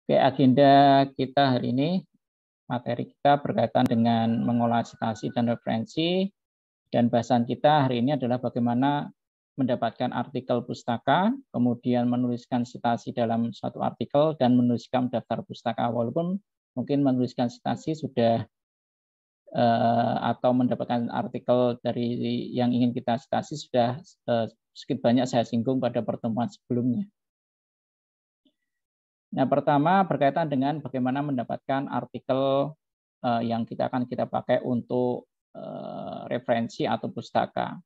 Oke, agenda kita hari ini, materi kita berkaitan dengan mengolah citasi dan referensi, dan bahasan kita hari ini adalah bagaimana mendapatkan artikel pustaka, kemudian menuliskan citasi dalam satu artikel, dan menuliskan daftar pustaka. Walaupun mungkin menuliskan citasi sudah atau mendapatkan artikel dari yang ingin kita citasi sudah sedikit banyak saya singgung pada pertemuan sebelumnya. Nah, pertama berkaitan dengan bagaimana mendapatkan artikel yang akan kita pakai untuk referensi atau pustaka.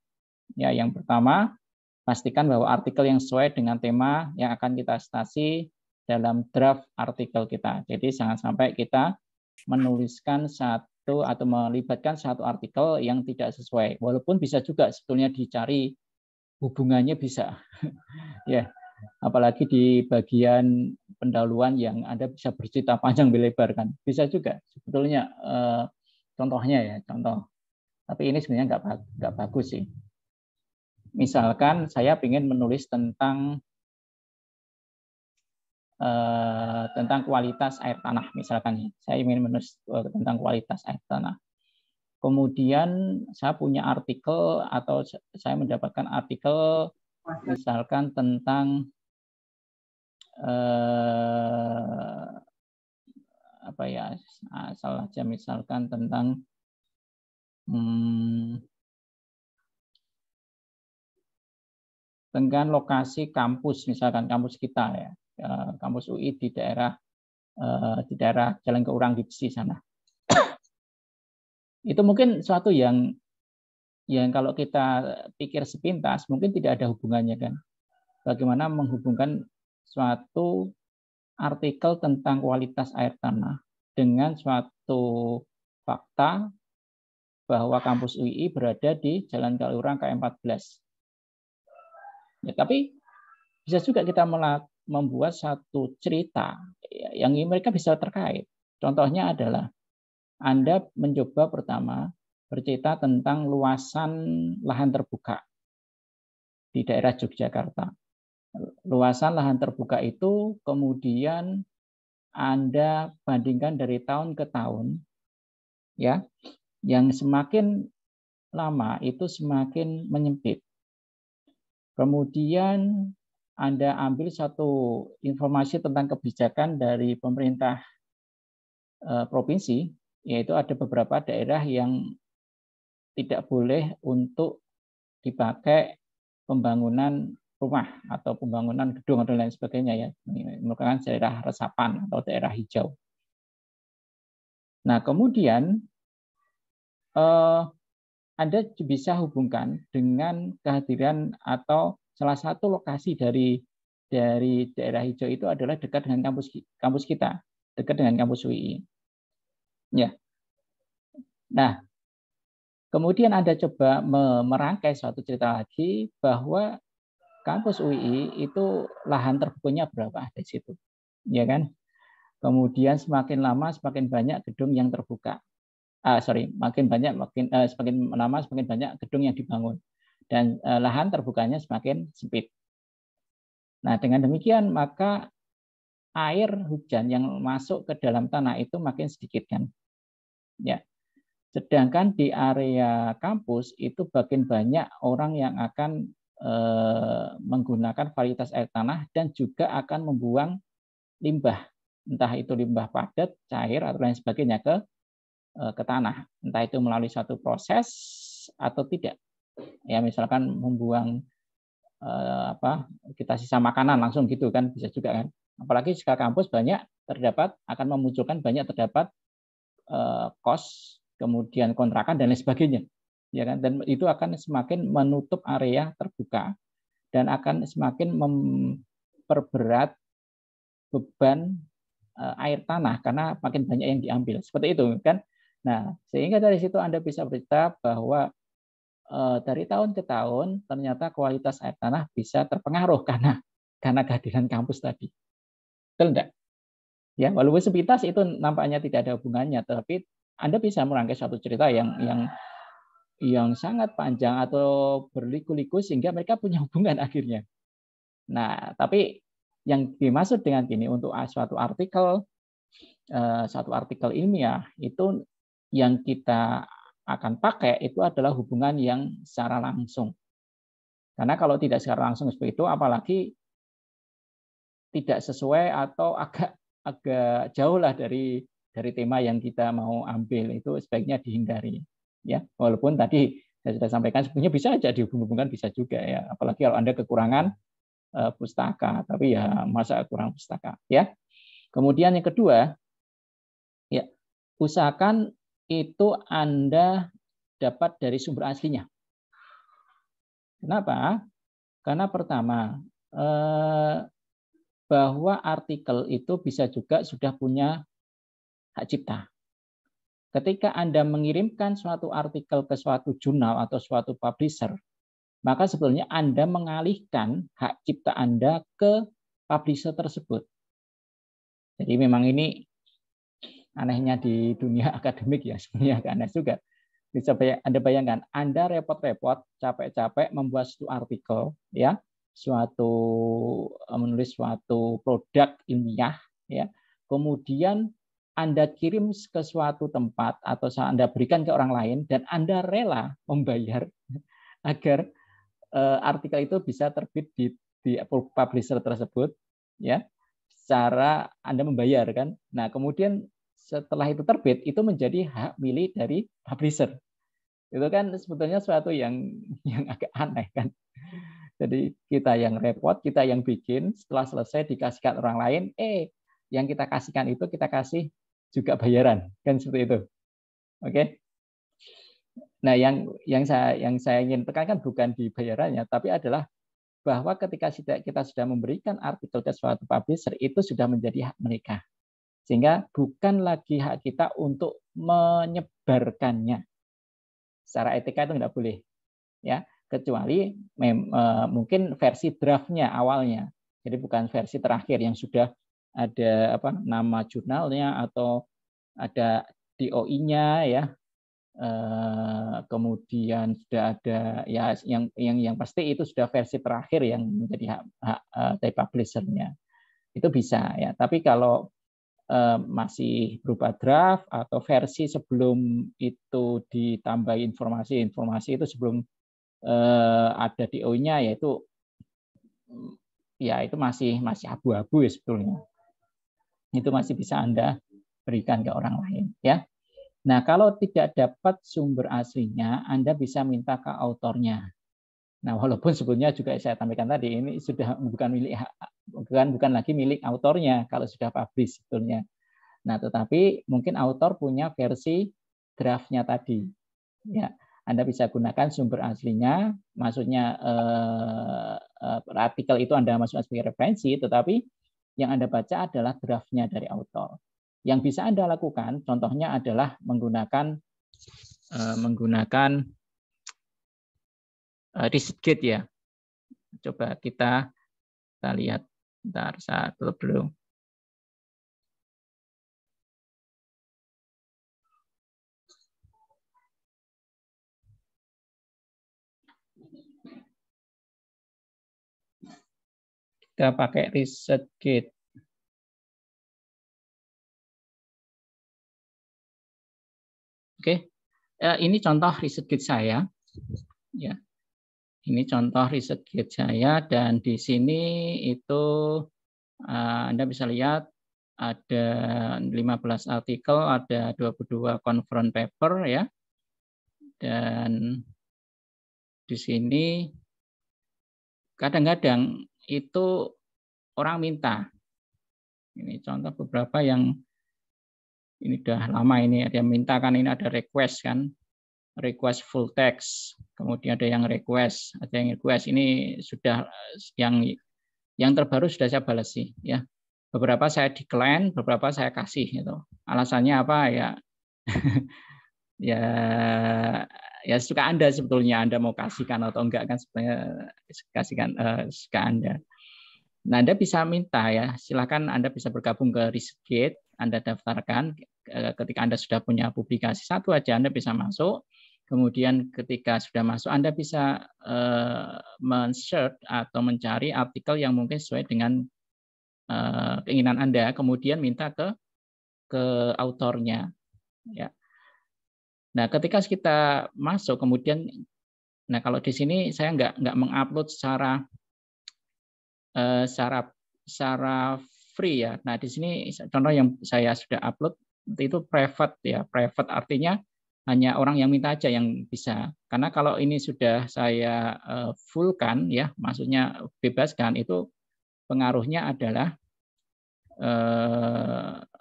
Ya, yang pertama, pastikan bahwa artikel yang sesuai dengan tema yang akan kita citasi dalam draft artikel kita. Jadi jangan sampai kita menuliskan satu atau melibatkan satu artikel yang tidak sesuai. Walaupun bisa juga sebetulnya dicari hubungannya bisa. Ya. Apalagi di bagian pendahuluan yang Anda bisa bercerita panjang lebar kan, bisa juga sebetulnya contohnya ya, contoh. Tapi ini sebenarnya nggak bagus sih. Misalkan saya ingin menulis tentang kualitas air tanah, misalkan ya. Saya ingin menulis tentang kualitas air tanah. Kemudian saya punya artikel atau saya mendapatkan artikel misalkan tentang apa ya, asal aja misalkan tentang dengan lokasi kampus, misalkan kampus kita ya, kampus UI di daerah Jalan Keurang di Besi sana. Itu mungkin suatu yang kalau kita pikir sepintas mungkin tidak ada hubungannya kan. Bagaimana menghubungkan suatu artikel tentang kualitas air tanah dengan suatu fakta bahwa kampus UI berada di Jalan Keurang KM14. Ya, tapi bisa juga kita membuat satu cerita yang mereka bisa terkait. Contohnya adalah Anda mencoba pertama bercerita tentang luasan lahan terbuka di daerah Yogyakarta. Luasan lahan terbuka itu kemudian Anda bandingkan dari tahun ke tahun, ya, yang semakin lama itu semakin menyempit. Kemudian Anda ambil satu informasi tentang kebijakan dari pemerintah provinsi, yaitu ada beberapa daerah yang tidak boleh untuk dipakai pembangunan rumah atau pembangunan gedung dan lain sebagainya ya, merupakan daerah resapan atau daerah hijau. Nah, kemudian Anda bisa hubungkan dengan kehadiran atau salah satu lokasi dari daerah hijau itu adalah dekat dengan kampus kita, dekat dengan kampus UI. Ya. Nah, kemudian Anda coba merangkai suatu cerita lagi bahwa kampus UI itu lahan terbukanya berapa di situ, ya kan? Kemudian semakin lama semakin banyak gedung yang terbuka. Semakin lama semakin banyak gedung yang dibangun dan lahan terbukanya semakin sempit. Nah, dengan demikian maka air hujan yang masuk ke dalam tanah itu makin sedikit kan. Ya. Sedangkan di area kampus itu makin banyak orang yang akan menggunakan varietas air tanah dan juga akan membuang limbah, entah itu limbah padat, cair atau lain sebagainya ke tanah, entah itu melalui satu proses atau tidak. Ya, misalkan membuang kita sisa makanan langsung gitu kan, bisa juga kan. Apalagi jika kampus akan memunculkan banyak terdapat kos, kemudian kontrakan dan lain sebagainya. Ya kan, dan itu akan semakin menutup area terbuka dan akan semakin memperberat beban air tanah karena makin banyak yang diambil. Seperti itu kan. Nah, sehingga dari situ Anda bisa bercerita bahwa dari tahun ke tahun ternyata kualitas air tanah bisa terpengaruh karena kehadiran kampus tadi. Betul enggak? Ya, walaupun sepintas itu nampaknya tidak ada hubungannya, tapi Anda bisa merangkai suatu cerita yang sangat panjang atau berliku-liku sehingga mereka punya hubungan akhirnya. Nah, tapi Yang dimaksud dengan gini, untuk suatu artikel ilmiah itu yang kita akan pakai itu adalah hubungan yang secara langsung. Karena kalau tidak secara langsung seperti itu, apalagi tidak sesuai atau agak jauh lah dari tema yang kita mau ambil, itu sebaiknya dihindari. Ya, walaupun tadi saya sudah sampaikan sebenarnya bisa aja dihubung-hubungkan, bisa juga ya. Apalagi kalau Anda kekurangan pustaka, tapi ya masa kurang pustaka ya. Kemudian yang kedua, ya usahakan itu Anda dapat dari sumber aslinya. Kenapa? Karena pertama, bahwa artikel itu bisa juga sudah punya hak cipta. Ketika Anda mengirimkan suatu artikel ke suatu jurnal atau suatu publisher, maka sebenarnya Anda mengalihkan hak cipta Anda ke publisher tersebut. Jadi memang ini anehnya di dunia akademik ya, sebenarnya agak aneh juga. Bisa Anda bayangkan, Anda repot-repot, capek-capek membuat suatu artikel, ya, menulis suatu produk ilmiah, ya, kemudian Anda kirim ke suatu tempat atau Anda berikan ke orang lain dan Anda rela membayar agar artikel itu bisa terbit di publisher tersebut, ya, secara Anda membayar kan. Nah, kemudian setelah itu terbit, itu menjadi hak milik dari publisher. Itu kan sebetulnya suatu yang agak aneh kan. Jadi kita yang repot, kita yang bikin, setelah selesai dikasihkan orang lain, yang kita kasihkan itu kita kasih juga bayaran, kan seperti itu. Oke. Nah, yang saya ingin tekankan bukan di bayarannya, tapi adalah bahwa ketika kita sudah memberikan artikel ke suatu publisher, itu sudah menjadi hak mereka. Sehingga bukan lagi hak kita untuk menyebarkannya. Secara etika itu tidak boleh. Ya, kecuali mungkin versi draftnya awalnya. Jadi bukan versi terakhir yang sudah ada nama jurnalnya atau ada DOI-nya ya. Kemudian sudah ada ya yang pasti itu sudah versi terakhir yang menjadi hak dari publisher-nya. Itu bisa ya. Tapi kalau masih berupa draft atau versi sebelum itu ditambahi informasi itu sebelum ada DO-nya, yaitu ya itu masih abu-abu ya sebetulnya. Itu masih bisa Anda berikan ke orang lain ya. Nah, kalau tidak dapat sumber aslinya, Anda bisa minta ke autornya. Nah, walaupun sebetulnya juga saya sampaikan tadi, ini sudah bukan lagi milik autornya kalau sudah publish sebetulnya. Nah, tetapi mungkin autor punya versi draftnya tadi. Ya, Anda bisa gunakan sumber aslinya, maksudnya artikel itu Anda masukkan sebagai referensi, tetapi yang Anda baca adalah draftnya dari autor. Yang bisa Anda lakukan, contohnya adalah menggunakan ResearchGate ya. Coba kita lihat. Bentar, saya tutup dulu. Kita pakai ResearchGate. Oke, ini contoh ResearchGate saya. Ya, ini contoh ResearchGate saya dan di sini itu Anda bisa lihat ada 15 artikel, ada 22 conference paper ya. Dan di sini kadang-kadang itu orang minta. Ini contoh beberapa yang ini udah lama ini ada yang minta kan, ini ada request kan. Request full text. Kemudian ada yang request, ini sudah yang terbaru sudah saya balas sih ya. Beberapa saya decline, beberapa saya kasih gitu. Alasannya apa ya? ya suka Anda sebetulnya, Anda mau kasihkan atau enggak kan sebenarnya kasihkan suka Anda. Nah, Anda bisa minta ya, silakan Anda bisa bergabung ke ResearchGate, Anda daftarkan. Ketika Anda sudah punya publikasi satu aja, Anda bisa masuk. Kemudian ketika sudah masuk, Anda bisa men-search atau mencari artikel yang mungkin sesuai dengan keinginan Anda, kemudian minta ke autornya. Ya. Nah, ketika kita masuk, kemudian, nah kalau di sini saya nggak mengupload secara secara free ya. Nah, di sini contoh yang saya sudah upload itu private ya. Private artinya hanya orang yang minta aja yang bisa. Karena kalau ini sudah saya fullkan ya, maksudnya bebaskan, itu pengaruhnya adalah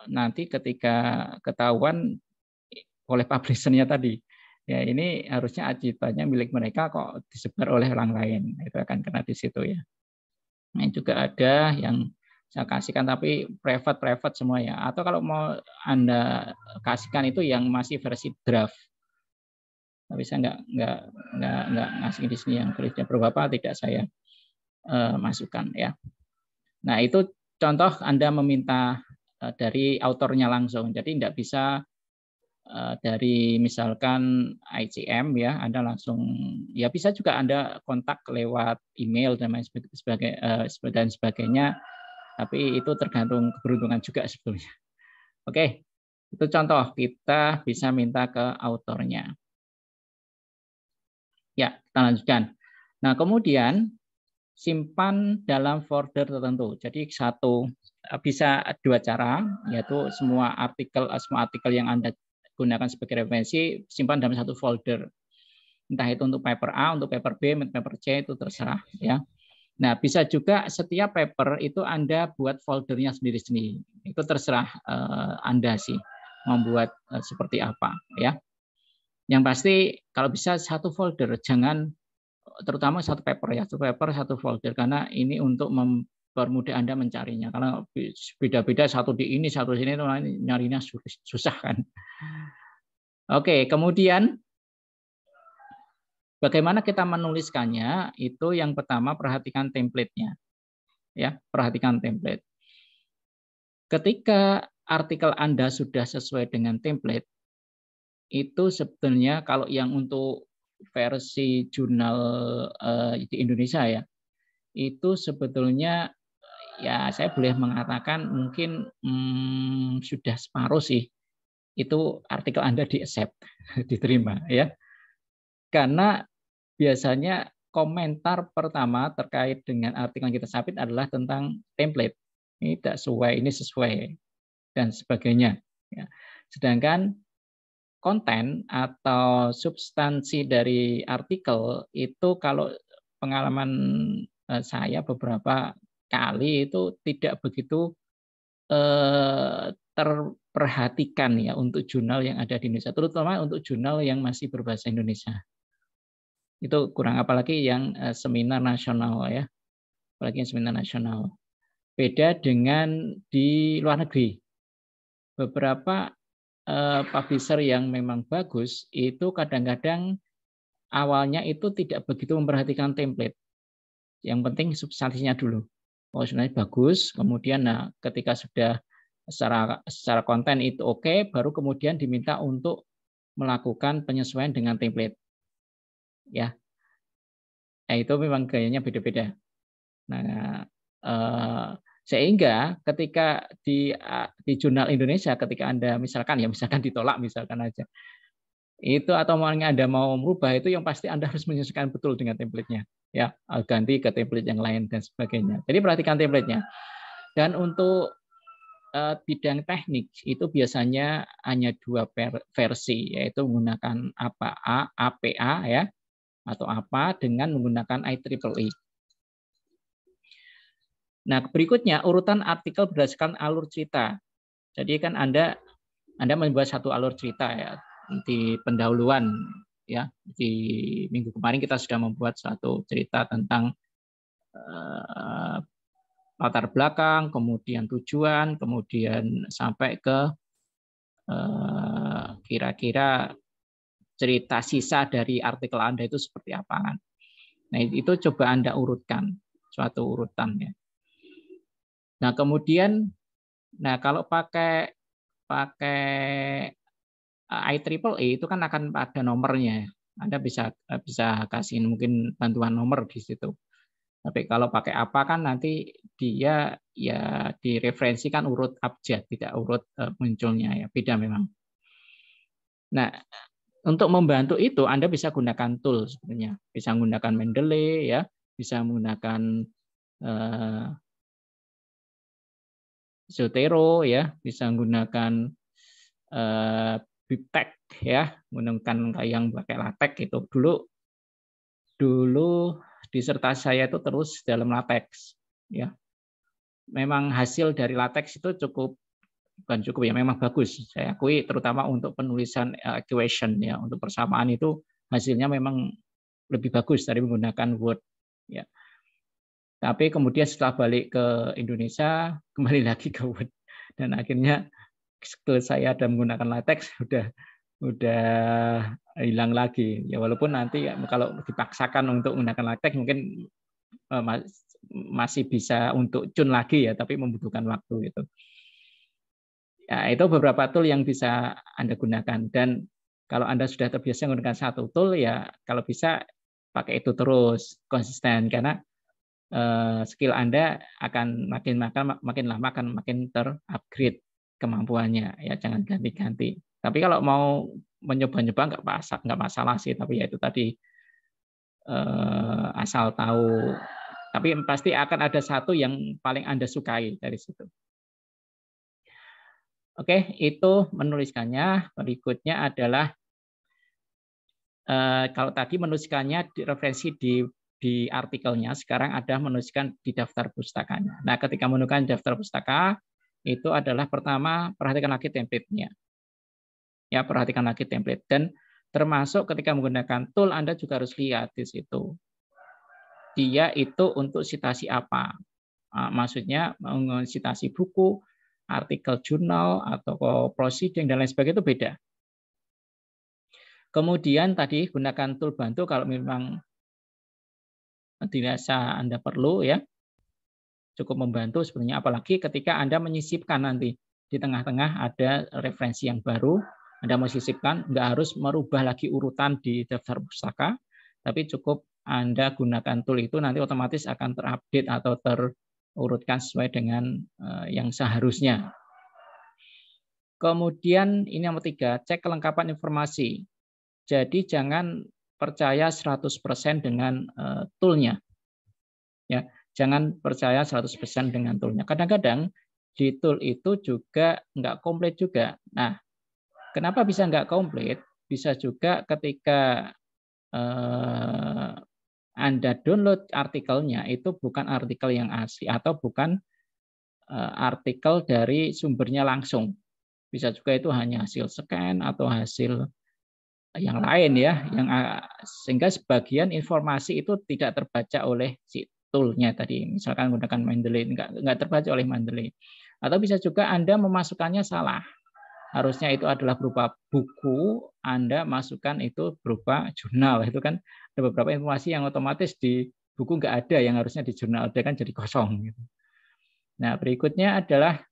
nanti ketika ketahuan oleh publishernya tadi, ya ini harusnya ajibannya milik mereka kok disebar oleh orang lain, itu akan kena di situ ya. Nah, juga ada yang saya kasihkan tapi private semua ya. Atau kalau mau Anda kasihkan itu yang masih versi draft. Tapi saya nggak ngasih di sini yang versi berapa tidak saya masukkan ya. Nah, itu contoh Anda meminta dari autornya langsung. Jadi tidak bisa dari misalkan ICM ya, Anda langsung ya bisa juga Anda kontak lewat email dan sebagainya, tapi itu tergantung keberuntungan juga sebetulnya. Oke, itu contoh kita bisa minta ke autornya. Ya, kita lanjutkan. Nah, kemudian simpan dalam folder tertentu. Jadi bisa dua cara, yaitu semua artikel yang Anda gunakan sebagai referensi simpan dalam satu folder. Entah itu untuk paper A, untuk paper B, untuk paper C, itu terserah ya. Nah, bisa juga setiap paper itu Anda buat foldernya sendiri-sendiri. Itu terserah Anda sih membuat seperti apa ya. Yang pasti kalau bisa satu folder, jangan terutama satu paper ya, satu folder, karena ini untuk mempermudah Anda mencarinya. Karena beda-beda, satu di ini, satu di sini, itu nyarinya susah kan. Oke, kemudian bagaimana kita menuliskannya? Itu yang pertama perhatikan template-nya. Ya, perhatikan template. Ketika artikel Anda sudah sesuai dengan template, itu sebetulnya kalau yang untuk versi jurnal di Indonesia ya, itu sebetulnya ya saya boleh mengatakan mungkin sudah separuh sih itu artikel Anda di-accept, diterima ya. Karena biasanya komentar pertama terkait dengan artikel yang kita submit adalah tentang template. Ini tidak sesuai, ini sesuai dan sebagainya. Ya. Sedangkan konten atau substansi dari artikel itu kalau pengalaman saya beberapa kali itu tidak begitu terperhatikan ya untuk jurnal yang ada di Indonesia, terutama untuk jurnal yang masih berbahasa Indonesia. Itu kurang, apalagi yang seminar nasional ya, apalagi yang seminar nasional. Beda dengan di luar negeri. Beberapa publisher yang memang bagus itu kadang-kadang awalnya itu tidak begitu memperhatikan template. Yang penting substansinya dulu. Oh, sebenarnya bagus, kemudian ketika sudah secara konten itu oke, baru kemudian diminta untuk melakukan penyesuaian dengan template. Ya. Nah, itu memang gayanya beda-beda. Nah, sehingga ketika di jurnal Indonesia, ketika Anda misalkan ditolak misalkan aja, itu atau Anda mau merubah, itu yang pasti Anda harus menyesuaikan betul dengan template-nya, ya, ganti ke template yang lain dan sebagainya. Jadi perhatikan template-nya. Dan untuk bidang teknik itu biasanya hanya dua versi, yaitu menggunakan APA ya, atau apa dengan menggunakan IEEE. Nah, berikutnya urutan artikel berdasarkan alur cerita. Jadi kan Anda membuat satu alur cerita ya di pendahuluan ya. Di minggu kemarin kita sudah membuat satu cerita tentang latar belakang, kemudian tujuan, kemudian sampai ke kira-kira cerita sisa dari artikel Anda itu seperti apa kan. Nah, itu coba Anda urutkan suatu urutan ya. Nah, kemudian kalau pakai IEEE itu kan akan ada nomornya. Anda bisa kasih mungkin bantuan nomor di situ. Tapi kalau pakai apa kan nanti dia ya direferensikan urut abjad, tidak urut munculnya ya, beda memang. Nah, untuk membantu itu Anda bisa gunakan tool sebenarnya. Bisa menggunakan Mendeley ya, bisa menggunakan Zotero ya, bisa menggunakan BibTeX ya, menggunakan yang pakai LaTeX itu. Dulu disertasi saya itu terus dalam LaTeX ya. Memang hasil dari LaTeX itu bukan cukup ya, memang bagus. Saya akui terutama untuk penulisan equation ya, untuk persamaan itu hasilnya memang lebih bagus dari menggunakan Word ya. Tapi kemudian setelah balik ke Indonesia kembali lagi ke Word dan akhirnya skill saya dalam menggunakan LaTeX udah hilang lagi ya, walaupun nanti kalau dipaksakan untuk menggunakan LaTeX mungkin masih bisa untuk tune lagi ya, tapi membutuhkan waktu gitu. Ya, itu beberapa tool yang bisa Anda gunakan, dan kalau Anda sudah terbiasa menggunakan satu tool ya kalau bisa pakai itu terus konsisten, karena skill Anda akan makin lama akan makin terupgrade kemampuannya ya, jangan ganti-ganti. Tapi kalau mau mencoba-nyoba nggak masalah sih, tapi ya itu tadi asal tahu. Tapi pasti akan ada satu yang paling Anda sukai dari situ. Oke, itu menuliskannya. Berikutnya adalah kalau tadi menuliskannya referensi di artikelnya, sekarang ada menuliskan di daftar pustakanya. Nah, ketika menuliskan daftar pustaka, itu adalah pertama perhatikan lagi template-nya. Ya, perhatikan lagi template, dan termasuk ketika menggunakan tool Anda juga harus lihat di situ. Dia itu untuk citasi apa? Maksudnya citasi buku, artikel jurnal atau proceeding dan lain sebagainya itu beda. Kemudian tadi gunakan tool bantu kalau memang dirasa Anda perlu ya. Cukup membantu sebenarnya, apalagi ketika Anda menyisipkan nanti di tengah-tengah ada referensi yang baru, Anda menyisipkan, nggak harus merubah lagi urutan di daftar pustaka, tapi cukup Anda gunakan tool itu nanti otomatis akan terupdate atau terurutkan sesuai dengan yang seharusnya. Kemudian ini yang ketiga, cek kelengkapan informasi. Jadi jangan percaya 100% dengan toolnya. Ya, jangan percaya 100% dengan toolnya. Kadang-kadang di tool itu juga nggak komplit juga. Nah, kenapa bisa nggak komplit? Bisa juga ketika Anda download artikelnya itu bukan artikel yang asli atau bukan artikel dari sumbernya langsung. Bisa juga itu hanya hasil scan atau hasil yang lain ya, sehingga sebagian informasi itu tidak terbaca oleh si toolnya tadi. Misalkan menggunakan Mendeley, nggak terbaca oleh Mendeley. Atau bisa juga Anda memasukkannya salah. Harusnya itu adalah berupa buku, Anda masukkan itu berupa jurnal. Itu kan ada beberapa informasi yang otomatis di buku nggak ada, yang harusnya di jurnal ada, kan jadi kosong. Nah, berikutnya adalah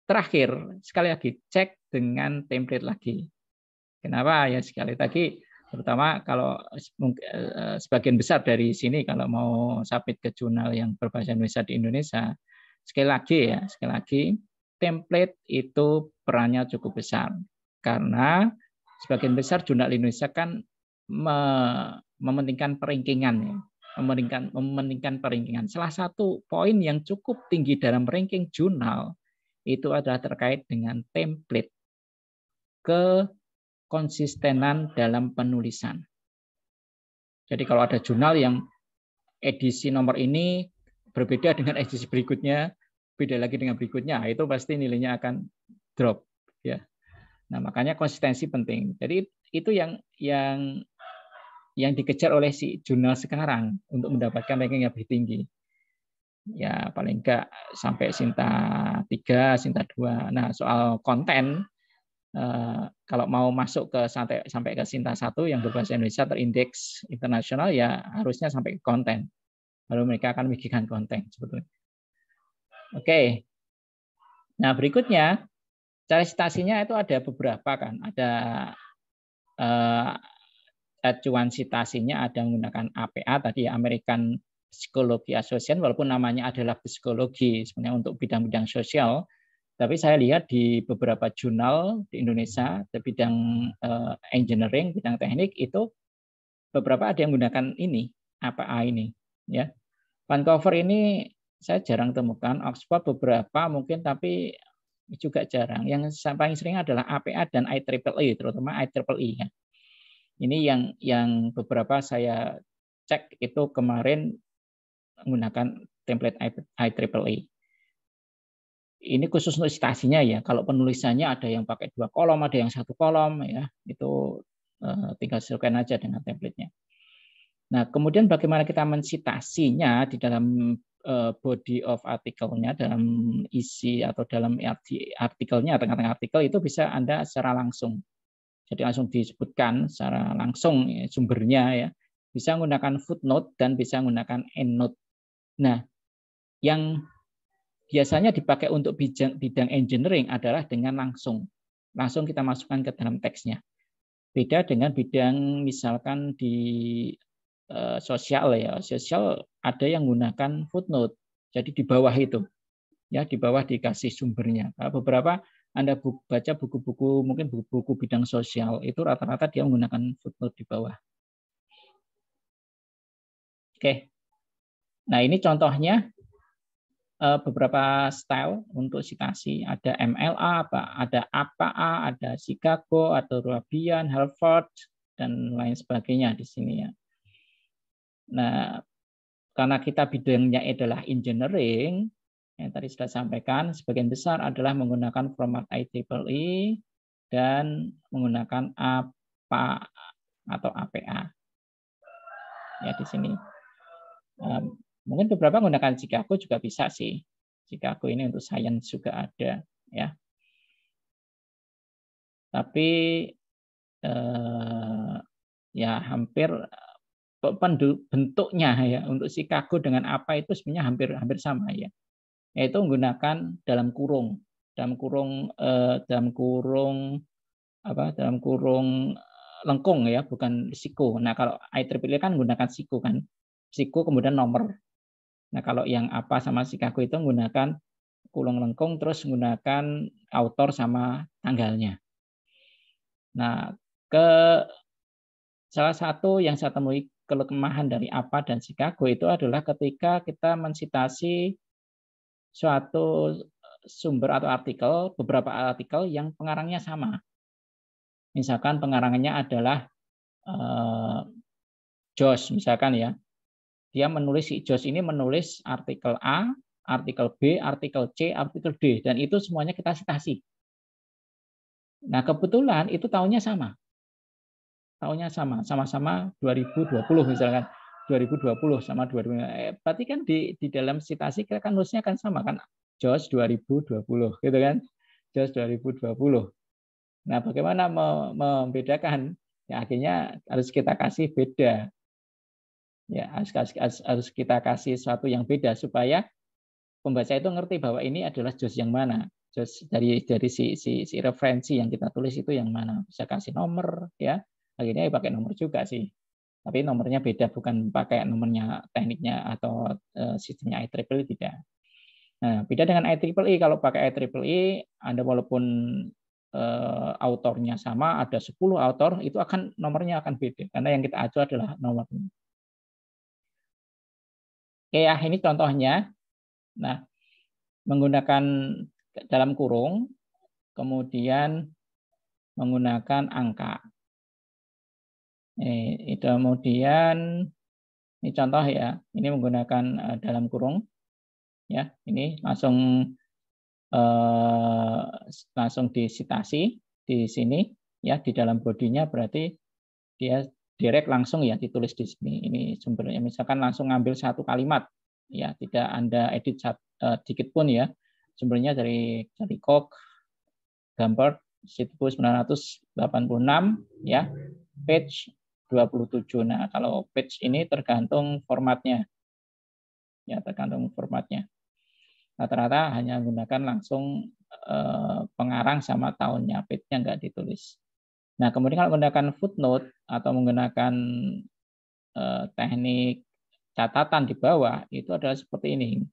terakhir, sekali lagi, cek dengan template lagi. Kenapa? Ya sekali lagi, terutama kalau sebagian besar dari sini kalau mau submit ke jurnal yang berbahasa Indonesia di Indonesia, sekali lagi template itu perannya cukup besar, karena sebagian besar jurnal Indonesia kan mementingkan perankingan ya, mementingkan perankingan. Salah satu poin yang cukup tinggi dalam ranking jurnal itu adalah terkait dengan template, konsistenan dalam penulisan. Jadi kalau ada jurnal yang edisi nomor ini berbeda dengan edisi berikutnya, beda lagi dengan berikutnya, itu pasti nilainya akan drop ya. Nah, makanya konsistensi penting. Jadi itu yang dikejar oleh si jurnal sekarang untuk mendapatkan ranking yang lebih tinggi. Ya paling enggak sampai Sinta 3, Sinta 2. Nah, soal konten, kalau mau masuk ke sampai ke Sinta 1 yang berbahasa Indonesia terindeks internasional, ya harusnya sampai ke konten. Lalu mereka akan memikirkan konten sebetulnya. Oke. Nah, berikutnya cara citasinya itu ada beberapa kan. Ada acuan citasinya, ada menggunakan APA tadi, American psikologi asosian, walaupun namanya adalah psikologi sebenarnya untuk bidang-bidang sosial, tapi saya lihat di beberapa jurnal di Indonesia di bidang engineering, bidang teknik itu beberapa ada yang menggunakan ini, APA ini, ya. Vancouver ini saya jarang temukan, Oxford beberapa mungkin, tapi juga jarang. Yang paling sering adalah APA dan IEEE, terutama IEEE ya. Ini yang beberapa saya cek itu kemarin menggunakan template IEEE. Ini khusus untuk citasinya ya. Kalau penulisannya ada yang pakai 2 kolom, ada yang 1 kolom ya. Itu tinggal sesuaikan aja dengan template-nya. Nah, kemudian bagaimana kita mensitasinya di dalam body of artikelnya, dalam isi atau dalam artikelnya, tengah-tengah artikel itu bisa Anda secara langsung. Jadi langsung disebutkan secara langsung ya, sumbernya ya. Bisa menggunakan footnote dan bisa menggunakan endnote. Nah, yang biasanya dipakai untuk bidang engineering adalah dengan langsung kita masukkan ke dalam teksnya. Beda dengan bidang misalkan di sosial ya, sosial ada yang menggunakan footnote. Jadi di bawah itu, ya di bawah dikasih sumbernya. Beberapa Anda baca buku-buku mungkin buku-buku bidang sosial itu rata-rata dia menggunakan footnote di bawah. Oke, nah ini contohnya beberapa style untuk citasi. Ada MLA, ada APA, ada Chicago, ada Ruabian, Harvard, dan lain sebagainya di sini ya. Nah, karena kita bidangnya adalah engineering, yang tadi sudah sampaikan, sebagian besar adalah menggunakan format IEEE dan menggunakan APA atau APA. Ya di sini. Mungkin beberapa menggunakan Chicago juga bisa sih. Chicago ini untuk sains juga ada ya. Tapi ya hampir bentuknya ya untuk Chicago dengan apa itu sebenarnya hampir sama ya. Yaitu menggunakan dalam kurung lengkung ya, bukan siku. Nah, kalau IEEE kan menggunakan siku kan. Siku kemudian nomor. Nah, kalau yang apa sama Chicago itu menggunakan kurung lengkung terus menggunakan autor sama tanggalnya. Nah, salah satu yang saya temui kelemahan dari APA dan Chicago itu adalah ketika kita mensitasi suatu sumber atau artikel, beberapa artikel yang pengarangnya sama. Misalkan pengarangnya adalah Josh, misalkan ya. Dia menulis, si Josh ini menulis artikel A, artikel B, artikel C, artikel D, dan itu semuanya kita citasi. Nah, kebetulan itu tahunnya sama. Tahunnya sama-sama 2020 misalkan. 2020 sama 2020. Berarti kan di dalam citasi kita kan nulisnya kan sama kan. Josh 2020 gitu kan. Josh 2020. Nah, bagaimana membedakan? Ya, akhirnya harus kita kasih beda. Ya, harus kita kasih sesuatu yang beda supaya pembaca itu ngerti bahwa ini adalah Josh yang mana. Josh dari si referensi yang kita tulis itu yang mana. Bisa kasih nomor ya. Akhirnya pakai nomor juga sih. Tapi nomornya beda, bukan pakai nomornya tekniknya atau sistemnya IEEE tidak. Nah, beda dengan IEEE, kalau pakai IEEE Anda walaupun autornya sama, ada 10 autor, itu akan nomornya akan beda karena yang kita acu adalah nomornya. Oke ya, ini contohnya. Nah, menggunakan dalam kurung, kemudian menggunakan angka. Kemudian ini contoh ya, ini menggunakan dalam kurung. Ya, ini langsung disitasi di sini ya, di dalam bodinya berarti dia direct langsung ya ditulis di sini. Ini sumbernya. Misalkan langsung ngambil satu kalimat ya, tidak Anda edit dikit pun ya. Sumbernya dari Koch, Gambert, Sitbu 986 ya, page 27. Nah, kalau page ini tergantung formatnya. Ya, tergantung formatnya. Rata-rata hanya menggunakan langsung pengarang sama tahunnya, page-nya nggak ditulis. Nah, kemudian kalau menggunakan footnote atau menggunakan teknik catatan di bawah itu adalah seperti ini.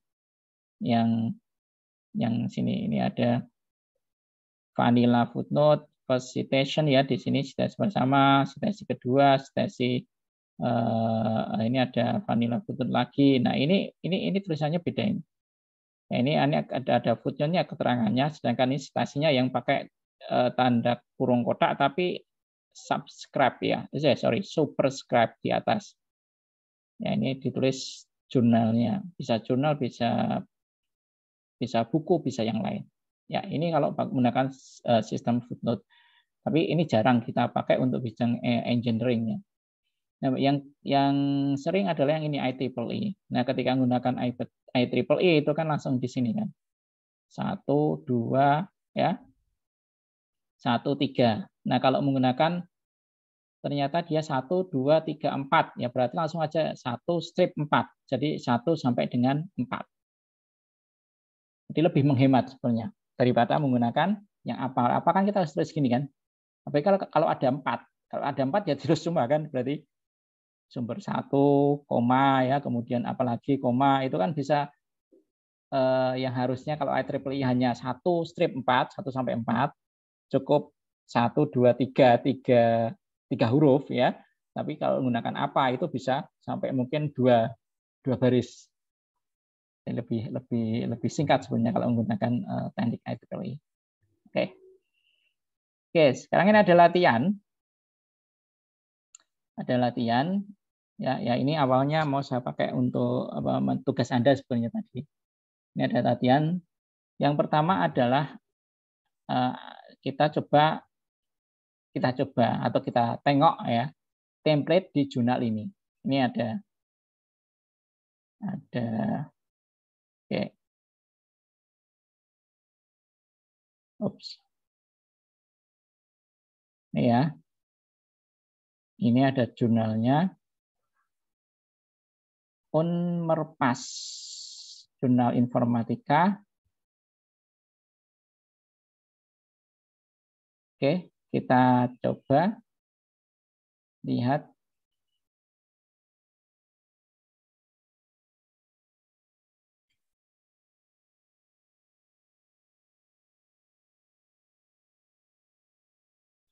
Yang sini ini ada vanilla footnote, first citation ya, di sini citasi pertama, citasi kedua, citasi ini ada vanilla footnote lagi. Nah, ini tulisannya beda ini. Nah, ini ada footnote-nya, keterangannya, sedangkan ini citasinya yang pakai tanda kurung kotak tapi subscribe ya. Superscribe di atas. Ya, ini ditulis jurnalnya. Bisa jurnal, bisa buku, bisa yang lain. Ya, ini kalau menggunakan sistem footnote. Tapi ini jarang kita pakai untuk bidang engineering ya. Nah, yang sering adalah yang ini IEEE. Nah, ketika menggunakan IEEE itu kan langsung di sini kan. 1, 2 ya. 1, 3. Nah, kalau menggunakan ternyata dia 1, 2, 3, 4 ya, berarti langsung aja 1 strip 4. Jadi 1 sampai dengan 4. Jadi lebih menghemat sebenarnya daripada menggunakan yang apa kan kita harus tulis gini kan. Tapi kalau ada 4, ya terus semua kan, berarti sumber 1, koma ya, kemudian apalagi koma, itu kan bisa yang harusnya kalau IEEE hanya 1 strip 4, 1 sampai 4, cukup 1, 2, 3 huruf ya. Tapi kalau menggunakan apa itu bisa sampai mungkin 2 baris. Lebih singkat sebenarnya kalau menggunakan teknik IEEE. Oke, sekarang ini ada latihan. Ya ini awalnya mau saya pakai untuk tugas Anda sebenarnya tadi. Ini ada latihan. Yang pertama adalah kita coba atau kita tengok ya template di jurnal ini. Ini ada oke. Oops. Ini ya. Ini ada jurnalnya. Unmerpas, jurnal informatika. Oke, kita coba lihat.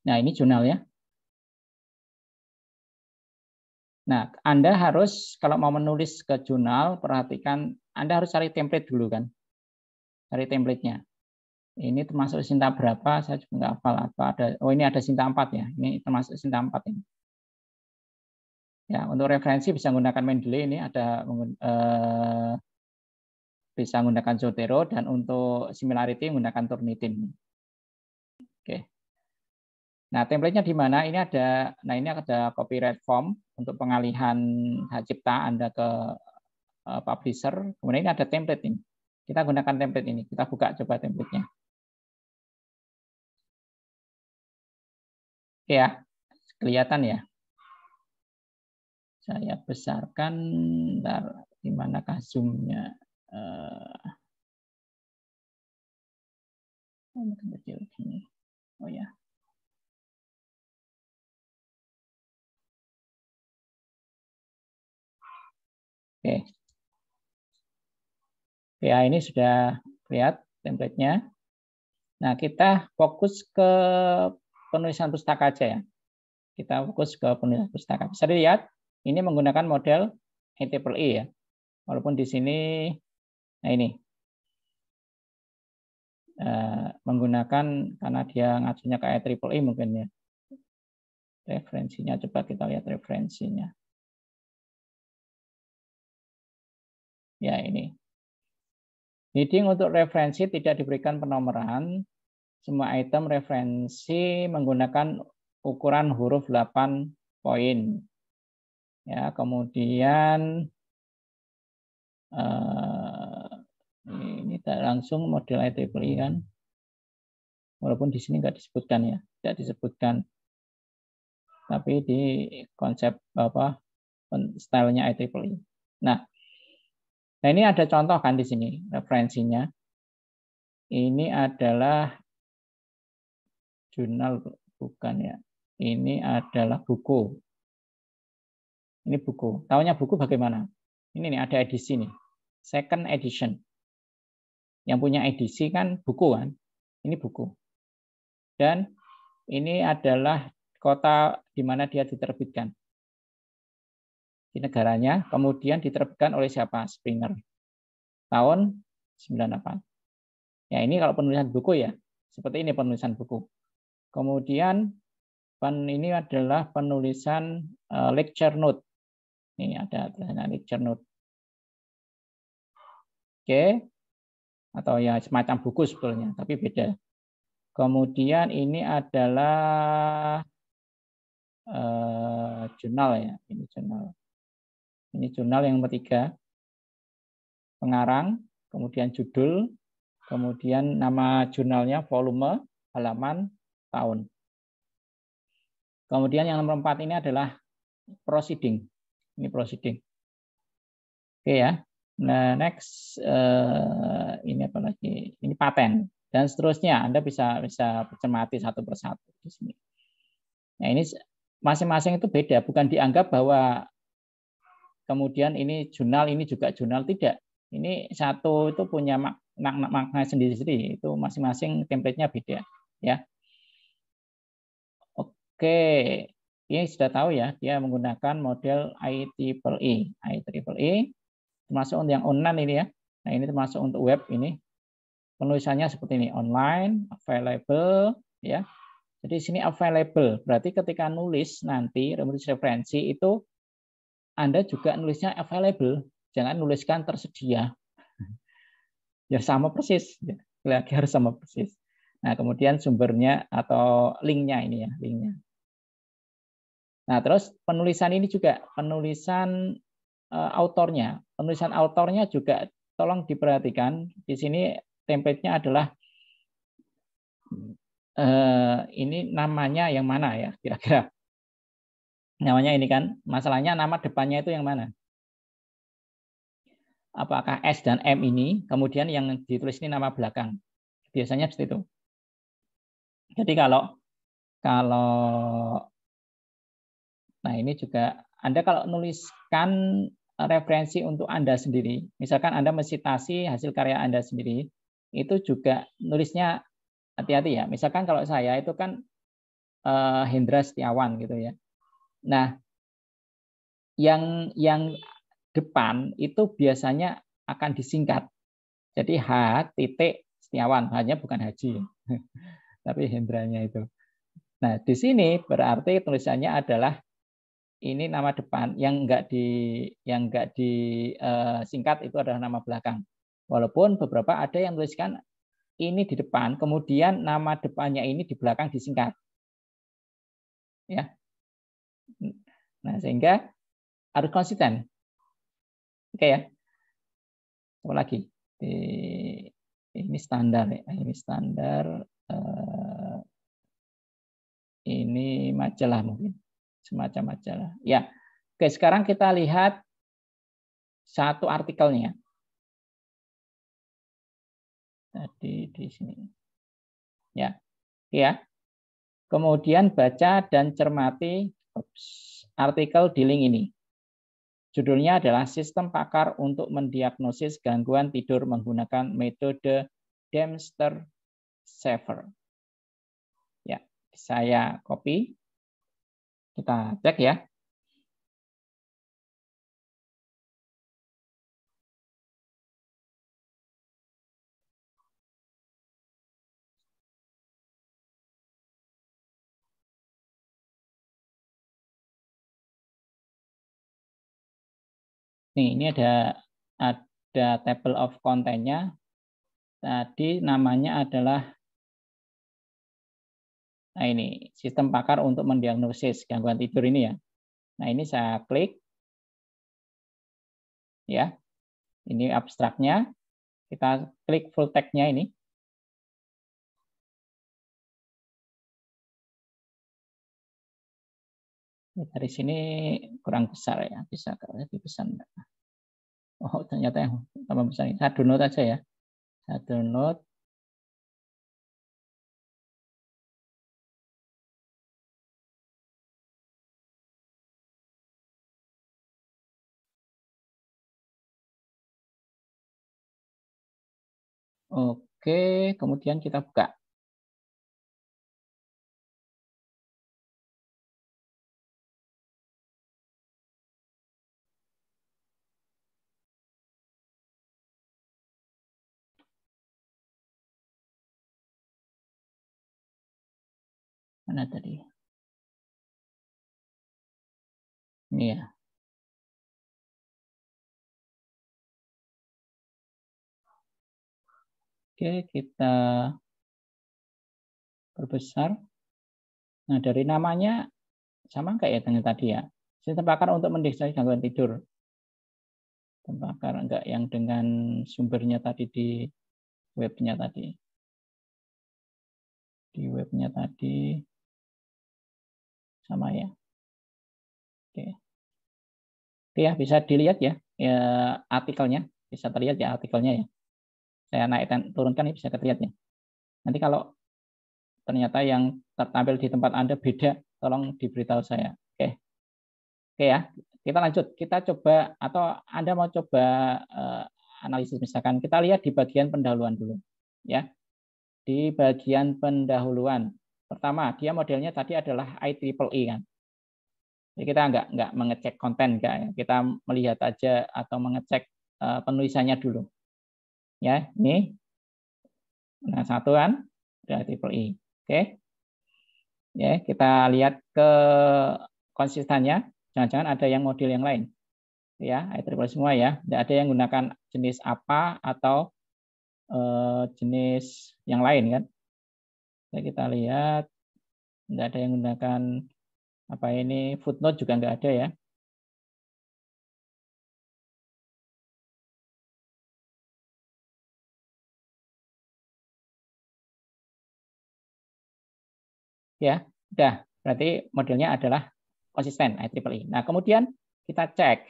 Nah, ini jurnalnya. Nah, Anda harus kalau mau menulis ke jurnal, perhatikan Anda harus cari template dulu kan. Cari template-nya. Ini termasuk Sinta berapa? Saya juga nggak hafal apa ada. Oh, ini ada Sinta 4 ya. Ini termasuk Sinta 4 ini. Ya, untuk referensi bisa menggunakan Mendeley, ini ada bisa menggunakan Zotero, dan untuk similarity menggunakan Turnitin. Oke. Nah, template-nya di mana? Ini ada copyright form untuk pengalihan hak cipta Anda ke publisher. Kemudian ini ada template ini. Kita gunakan template ini. Kita buka coba template-nya. Oke ya, kelihatan ya. Saya besarkan, bentar, di manakah zoom-nya? Kecil gini. Oh ya. Oke. Ya, ini sudah lihat template-nya. Nah, kita fokus ke penulisan pustaka aja ya. Kita fokus ke penulisan pustaka. Bisa dilihat, ini menggunakan model IEEE ya. Walaupun di sini, nah ini, menggunakan karena dia ngajunya ke IEEE mungkin ya. Referensinya, coba kita lihat referensinya. Ya, ini. Heading untuk referensi tidak diberikan penomoran. Semua item referensi menggunakan ukuran huruf 8 poin. Ya, kemudian ini langsung model IEEE kan. Walaupun di sini nggak disebutkan ya, tidak disebutkan. Tapi di konsep stylenya IEEE. Nah, ini ada contoh kan di sini referensinya. Ini adalah jurnal, bukan ya. Ini adalah buku. Ini buku. Tahunya buku bagaimana? Ini nih ada edisi nih. Second edition. Yang punya edisi kan buku kan. Ini buku. Dan ini adalah kota di mana dia diterbitkan. Di negaranya, kemudian diterbitkan oleh siapa? Springer. Tahun 98. Ya, ini kalau penulisan buku ya. Seperti ini penulisan buku. Kemudian ini adalah penulisan lecture note. Ini ada tulisannya lecture note. Oke. Atau ya semacam buku sebetulnya, tapi beda. Kemudian ini adalah jurnal ya. Ini jurnal. Ini jurnal yang ketiga. Pengarang, kemudian judul, kemudian nama jurnalnya, volume, halaman, tahun. Kemudian yang nomor 4 ini adalah proceeding. Ini proceeding. Oke ya. Nah, next ini apa lagi? Ini paten dan seterusnya. Anda bisa cermati satu persatu di sini. Nah, ini masing-masing itu beda, bukan dianggap bahwa kemudian ini jurnal, ini juga jurnal, tidak. Ini satu itu punya makna sendiri-sendiri. Itu masing-masing template-nya beda, ya. Oke. Ini sudah tahu ya, dia menggunakan model IEEE. IEEE termasuk untuk yang online ini ya. Nah, ini termasuk untuk web ini. Penulisannya seperti ini, online, available, ya. Jadi di sini available, berarti ketika nulis nanti menulis referensi itu Anda juga nulisnya available, jangan nuliskan tersedia. Ya sama persis, ya. Lagi harus sama persis. Nah, kemudian sumbernya atau linknya ini ya, linknya. Nah, terus penulisan ini juga penulisan autornya. Penulisan autornya juga tolong diperhatikan. Di sini template-nya adalah ini namanya yang mana ya kira-kira. Namanya ini kan, masalahnya nama depannya itu yang mana? Apakah S dan M ini, kemudian yang ditulis ini nama belakang. Biasanya seperti itu. Jadi kalau nah ini juga Anda kalau nuliskan referensi untuk Anda sendiri, misalkan Anda mensitasi hasil karya Anda sendiri, itu juga nulisnya hati-hati ya. Misalkan kalau saya itu kan Hendra Setiawan gitu ya. Nah, yang depan itu biasanya akan disingkat. Jadi H titik Setiawan, hanya bukan Haji, tapi Hendranya itu. Nah, di sini berarti tulisannya adalah ini nama depan, yang enggak disingkat itu adalah nama belakang. Walaupun beberapa ada yang tuliskan ini di depan, kemudian nama depannya ini di belakang disingkat. Ya. Nah, sehingga harus konsisten. Oke ya. Apa lagi? Ini standar ya. Ini standar. Ini majalah mungkin. Semacam majalah. Ya. Oke, sekarang kita lihat satu artikelnya. Tadi di sini. Ya. Ya. Kemudian baca dan cermati artikel di link ini. Judulnya adalah Sistem Pakar untuk Mendiagnosis Gangguan Tidur Menggunakan Metode Dempster-Shaver. Ya, saya copy. Kita cek ya. Nih, ini ada table of content-nya. Tadi namanya adalah ini sistem pakar untuk mendiagnosis gangguan tidur ini ya. Nah, ini saya klik ya. Ini abstraknya. Kita klik full text-nya ini. Dari sini kurang besar ya. Bisa lebih besar enggak? Oh, ternyata yang tambah besar ini. Saya download aja ya. Saya download. Oke, kemudian kita buka. Mana tadi? Ini ya. Oke, kita perbesar. Nah, dari namanya sama nggak ya dengan tadi ya? Sistem pakar untuk mendeteksi gangguan tidur. Sistem pakar enggak yang dengan sumbernya tadi di webnya tadi. Di webnya tadi sama ya. Oke. Oke ya, bisa dilihat ya, artikelnya. Bisa terlihat ya artikelnya ya. Saya naikkan, turunkan ini bisa terlihat ya. Nanti kalau ternyata yang tertampil di tempat Anda beda, tolong diberitahu saya. Oke. Oke ya, kita lanjut. Kita coba, atau Anda mau coba analisis, misalkan kita lihat di bagian pendahuluan dulu. Ya, di bagian pendahuluan. Pertama, dia modelnya tadi adalah IEEE kan. Jadi kita nggak mengecek konten, enggak ya. Kita melihat aja atau mengecek penulisannya dulu. Ya, ini. Nah, satu kan, IEEE. Oke. Ya, kita lihat ke konsistennya. Jangan-jangan ada yang model yang lain. Ya, IEEE semua ya. Tidak ada yang menggunakan jenis apa atau jenis yang lain kan. Ya, kita lihat tidak ada yang menggunakan apa ini, footnote juga nggak ada ya. Ya, udah. Berarti modelnya adalah konsisten IEEE. Nah, kemudian kita cek.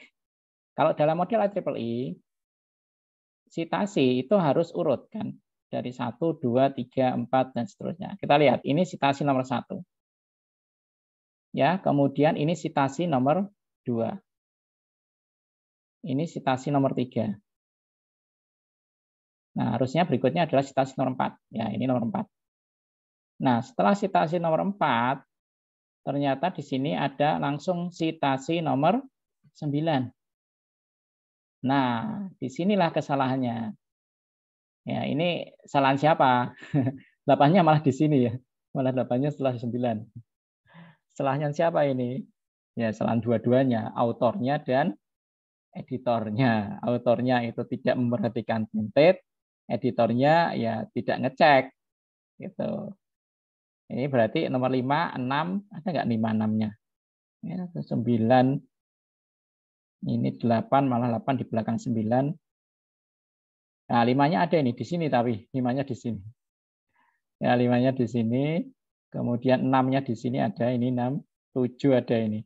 Kalau dalam model IEEE, citasi itu harus urut kan. Dari 1, 2, 3, 4, dan seterusnya. Kita lihat, ini citasi nomor 1. Ya, kemudian ini citasi nomor 2. Ini citasi nomor 3. Nah, harusnya berikutnya adalah citasi nomor 4. Ya, ini nomor 4. Nah, setelah citasi nomor 4, ternyata di sini ada langsung citasi nomor 9. Nah, disinilah kesalahannya. Ya, ini kesalahan siapa? 8-nya malah di sini ya. Malah 8-nya setelah 9. Kesalahan siapa ini? Ya, kesalahan dua-duanya, autornya dan editornya. Autornya itu tidak memperhatikan template, editornya ya tidak ngecek. Gitu. Ini berarti nomor 5, 6, ada nggak 5, 6-nya? Ya, 9, ini 8, malah 8 di belakang 9. Nah, 5-nya ada ini di sini, tapi 5-nya di sini. Ya, 5-nya di sini. Kemudian 6-nya di sini ada, ini 6, 7 ada ini.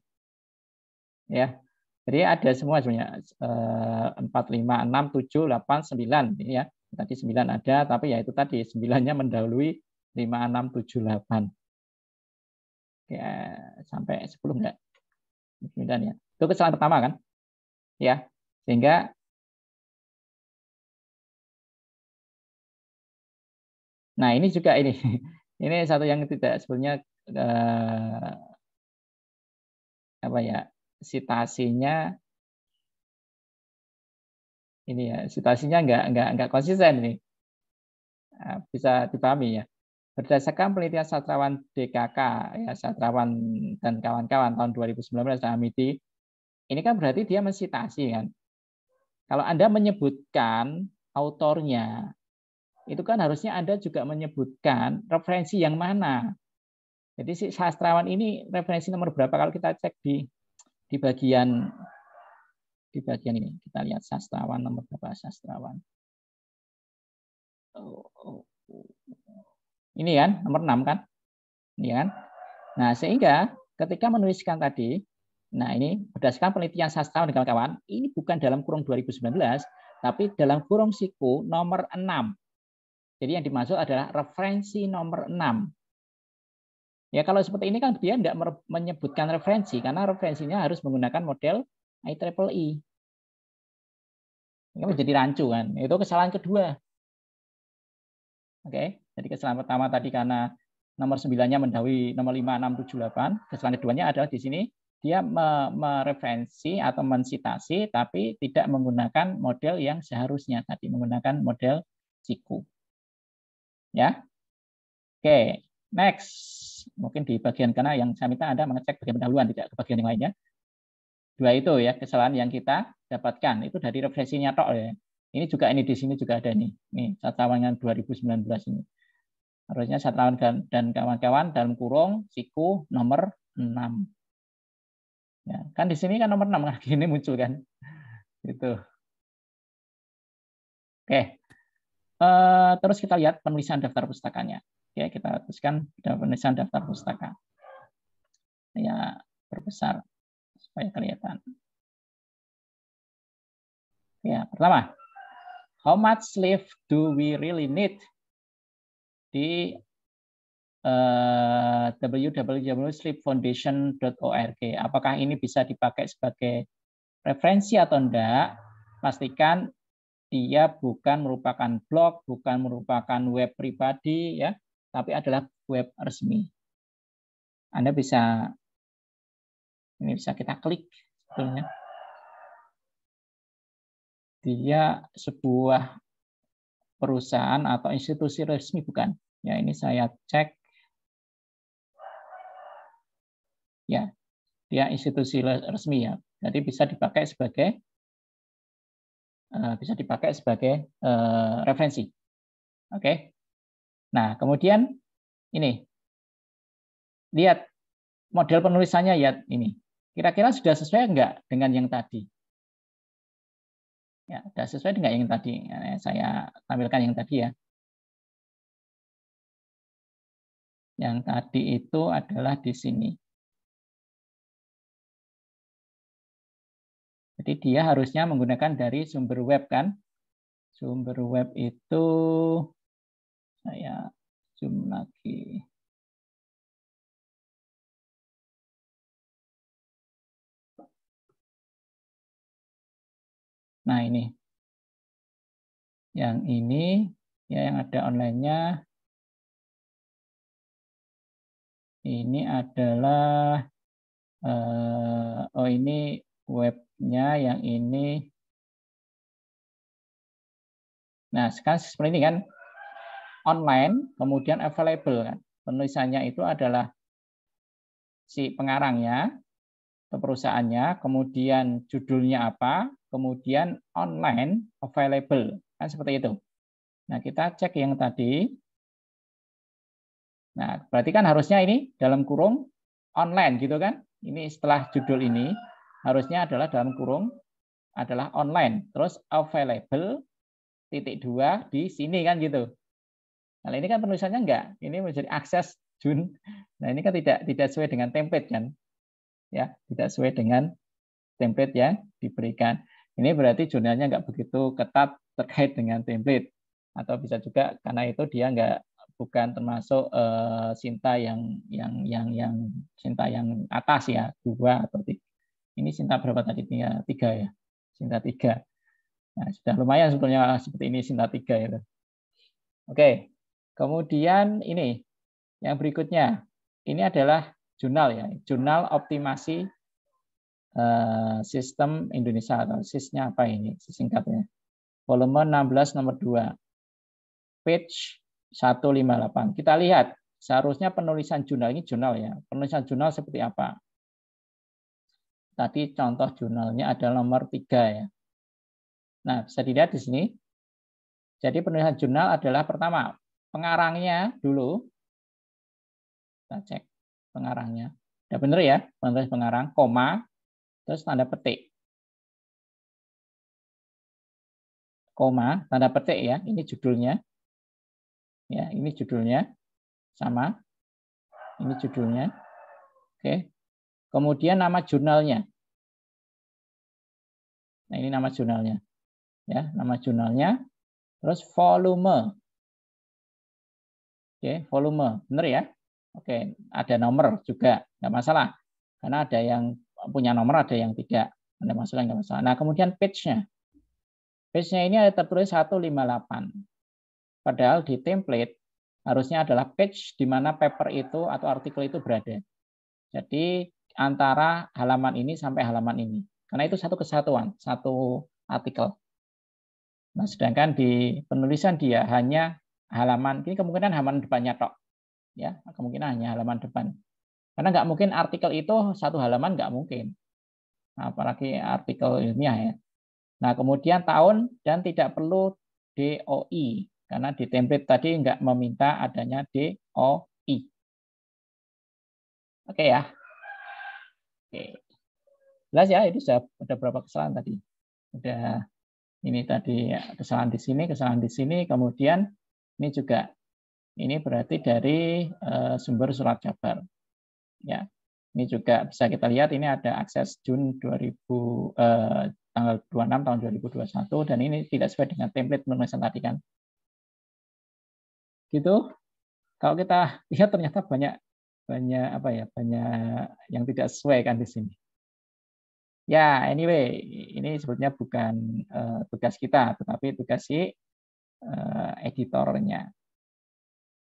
Ya. Jadi ada semua sebenarnya 4, 5, 6, 7, 8, 9 ya. Tadi 9 ada, tapi ya itu tadi 9-nya mendahului 5, 6, 7, 8. Ya, sampai 10 enggak? 9 ya. Itu kesalahan pertama kan? Ya. Sehingga nah, ini juga ini. Ini satu yang tidak sebenarnya apa ya? Citasinya ini ya, citasinya enggak konsisten ini. Bisa dipahami ya. Berdasarkan penelitian sastrawan DKK, ya, sastrawan dan kawan-kawan tahun 2019, Hamidi, ini kan berarti dia mensitasi kan. Kalau Anda menyebutkan autornya, itu kan harusnya Anda juga menyebutkan referensi yang mana. Jadi si sastrawan ini referensi nomor berapa kalau kita cek di bagian ini. Kita lihat sastrawan nomor berapa sastrawan. Ini kan nomor 6 kan? Ini kan? Nah, sehingga ketika menuliskan tadi, nah ini berdasarkan penelitian sastrawan dan kawan-kawan, ini bukan dalam kurung 2019, tapi dalam kurung siku nomor 6. Jadi yang dimaksud adalah referensi nomor 6. Ya kalau seperti ini kan dia tidak menyebutkan referensi, karena referensinya harus menggunakan model IEEE. Ini menjadi rancu kan. Itu kesalahan kedua. Oke, jadi kesalahan pertama tadi karena nomor 9-nya mendahului nomor 5, 6, 7, 8. Kesalahan keduanya adalah di sini dia mereferensi atau mensitasi tapi tidak menggunakan model yang seharusnya tadi, menggunakan model siku. Ya. Oke, next. Mungkin di bagian karena yang saya minta Anda mengecek bagian pendahuluan, tidak ke bagian yang lainnya. Dua itu ya kesalahan yang kita dapatkan itu dari referensinya tok ya. Ini juga ini di sini juga ada nih. Nih Sastrawan 2019 ini. Harusnya Sastrawan dan kawan-kawan dalam kurung siku nomor 6. Ya, kan di sini kan nomor 6 lagi ini muncul kan. Gitu. Oke. Terus kita lihat penulisan daftar pustakanya. Oke, kita teruskan penulisan daftar pustaka. Ya, perbesar supaya kelihatan. Ya, pertama, how much sleep do we really need? Di www.sleepfoundation.org. Apakah ini bisa dipakai sebagai referensi atau enggak? Pastikan dia bukan merupakan blog, bukan merupakan web pribadi, ya, tapi adalah web resmi. Anda bisa, ini bisa kita klik sebetulnya. Dia sebuah perusahaan atau institusi resmi bukan? Ya, ini saya cek. Ya, dia institusi resmi ya. Jadi bisa dipakai sebagai referensi. Oke. Nah, kemudian ini. Lihat model penulisannya ya ini. Kira-kira sudah sesuai enggak dengan yang tadi? Ya, sudah sesuai dengan yang tadi. Saya tampilkan yang tadi ya. Yang tadi itu adalah di sini. Jadi dia harusnya menggunakan dari sumber web kan. Sumber web itu saya zoom lagi. Nah, ini. Yang ini ya yang ada online-nya. Ini adalah oh ini webnya, yang ini. Nah, sekarang seperti ini kan, online, kemudian available kan. Penulisannya itu adalah si pengarangnya, perusahaannya, kemudian judulnya apa, kemudian online, available, kan seperti itu. Nah, kita cek yang tadi. Nah, berarti kan harusnya ini dalam kurung online gitu kan. Ini setelah judul ini harusnya adalah dalam kurung adalah online. Terus available .2 di sini kan gitu. Nah, ini kan penulisannya enggak. Ini menjadi akses Jun. Nah, ini kan tidak sesuai dengan template kan. Ya, tidak sesuai dengan template yang diberikan. Ini berarti jurnalnya enggak begitu ketat terkait dengan template. Atau bisa juga karena itu dia enggak bukan termasuk Sinta yang Sinta yang atas ya, 2 atau 3. Ini Sinta berapa tadi? 3 ya. Sinta 3. Nah, sudah lumayan sebetulnya seperti ini Sinta 3 ya. Oke. Kemudian ini yang berikutnya. Ini adalah jurnal ya, jurnal optimasi sistem Indonesia atau SIS-nya apa ini singkatnya. Volume 16 nomor 2. Page 158. Kita lihat, seharusnya penulisan jurnal ini jurnal ya. Penulisan jurnal seperti apa? Tadi contoh jurnalnya adalah nomor 3 ya. Nah, bisa dilihat di sini. Jadi penulisan jurnal adalah pertama, pengarangnya dulu. Kita cek pengarangnya. Udah benar ya, penulis pengarang, koma, terus tanda petik. Koma, tanda petik ya, ini judulnya. Ya, ini judulnya sama. Ini judulnya. Oke. Kemudian nama jurnalnya. Nah, ini nama jurnalnya. Ya, nama jurnalnya. Terus volume. Oke, volume. Benar ya? Oke, ada nomor juga. Nggak masalah. Karena ada yang punya nomor, ada yang tidak. Ada masalah, nggak masalah. Nah, kemudian page-nya. Page-nya ini ada tertulis 158. Padahal di template harusnya adalah page di mana paper itu atau artikel itu berada. Jadi antara halaman ini sampai halaman ini. Karena itu satu kesatuan, satu artikel. Nah, sedangkan di penulisan dia hanya halaman, ini kemungkinan halaman depannya tok. Ya, kemungkinan hanya halaman depan. Karena nggak mungkin artikel itu satu halaman, nggak mungkin. Nah, apalagi artikel ilmiah ya. Nah, kemudian tahun dan tidak perlu DOI. Karena di template tadi nggak meminta adanya DOI. Oke ya. Oke. Jelas ya, itu sudah ada berapa kesalahan tadi. Udah ini tadi kesalahan di sini, kemudian ini juga ini berarti dari sumber surat kabar. Ya. Ini juga bisa kita lihat ini ada akses Jun 2000 tanggal 26 tahun 2021 dan ini tidak sesuai dengan template penulisan tadi kan. Gitu. Kalau kita lihat ternyata banyak yang tidak sesuai kan di sini. Ya, anyway, ini sebetulnya bukan tugas kita, tetapi tugas si editornya.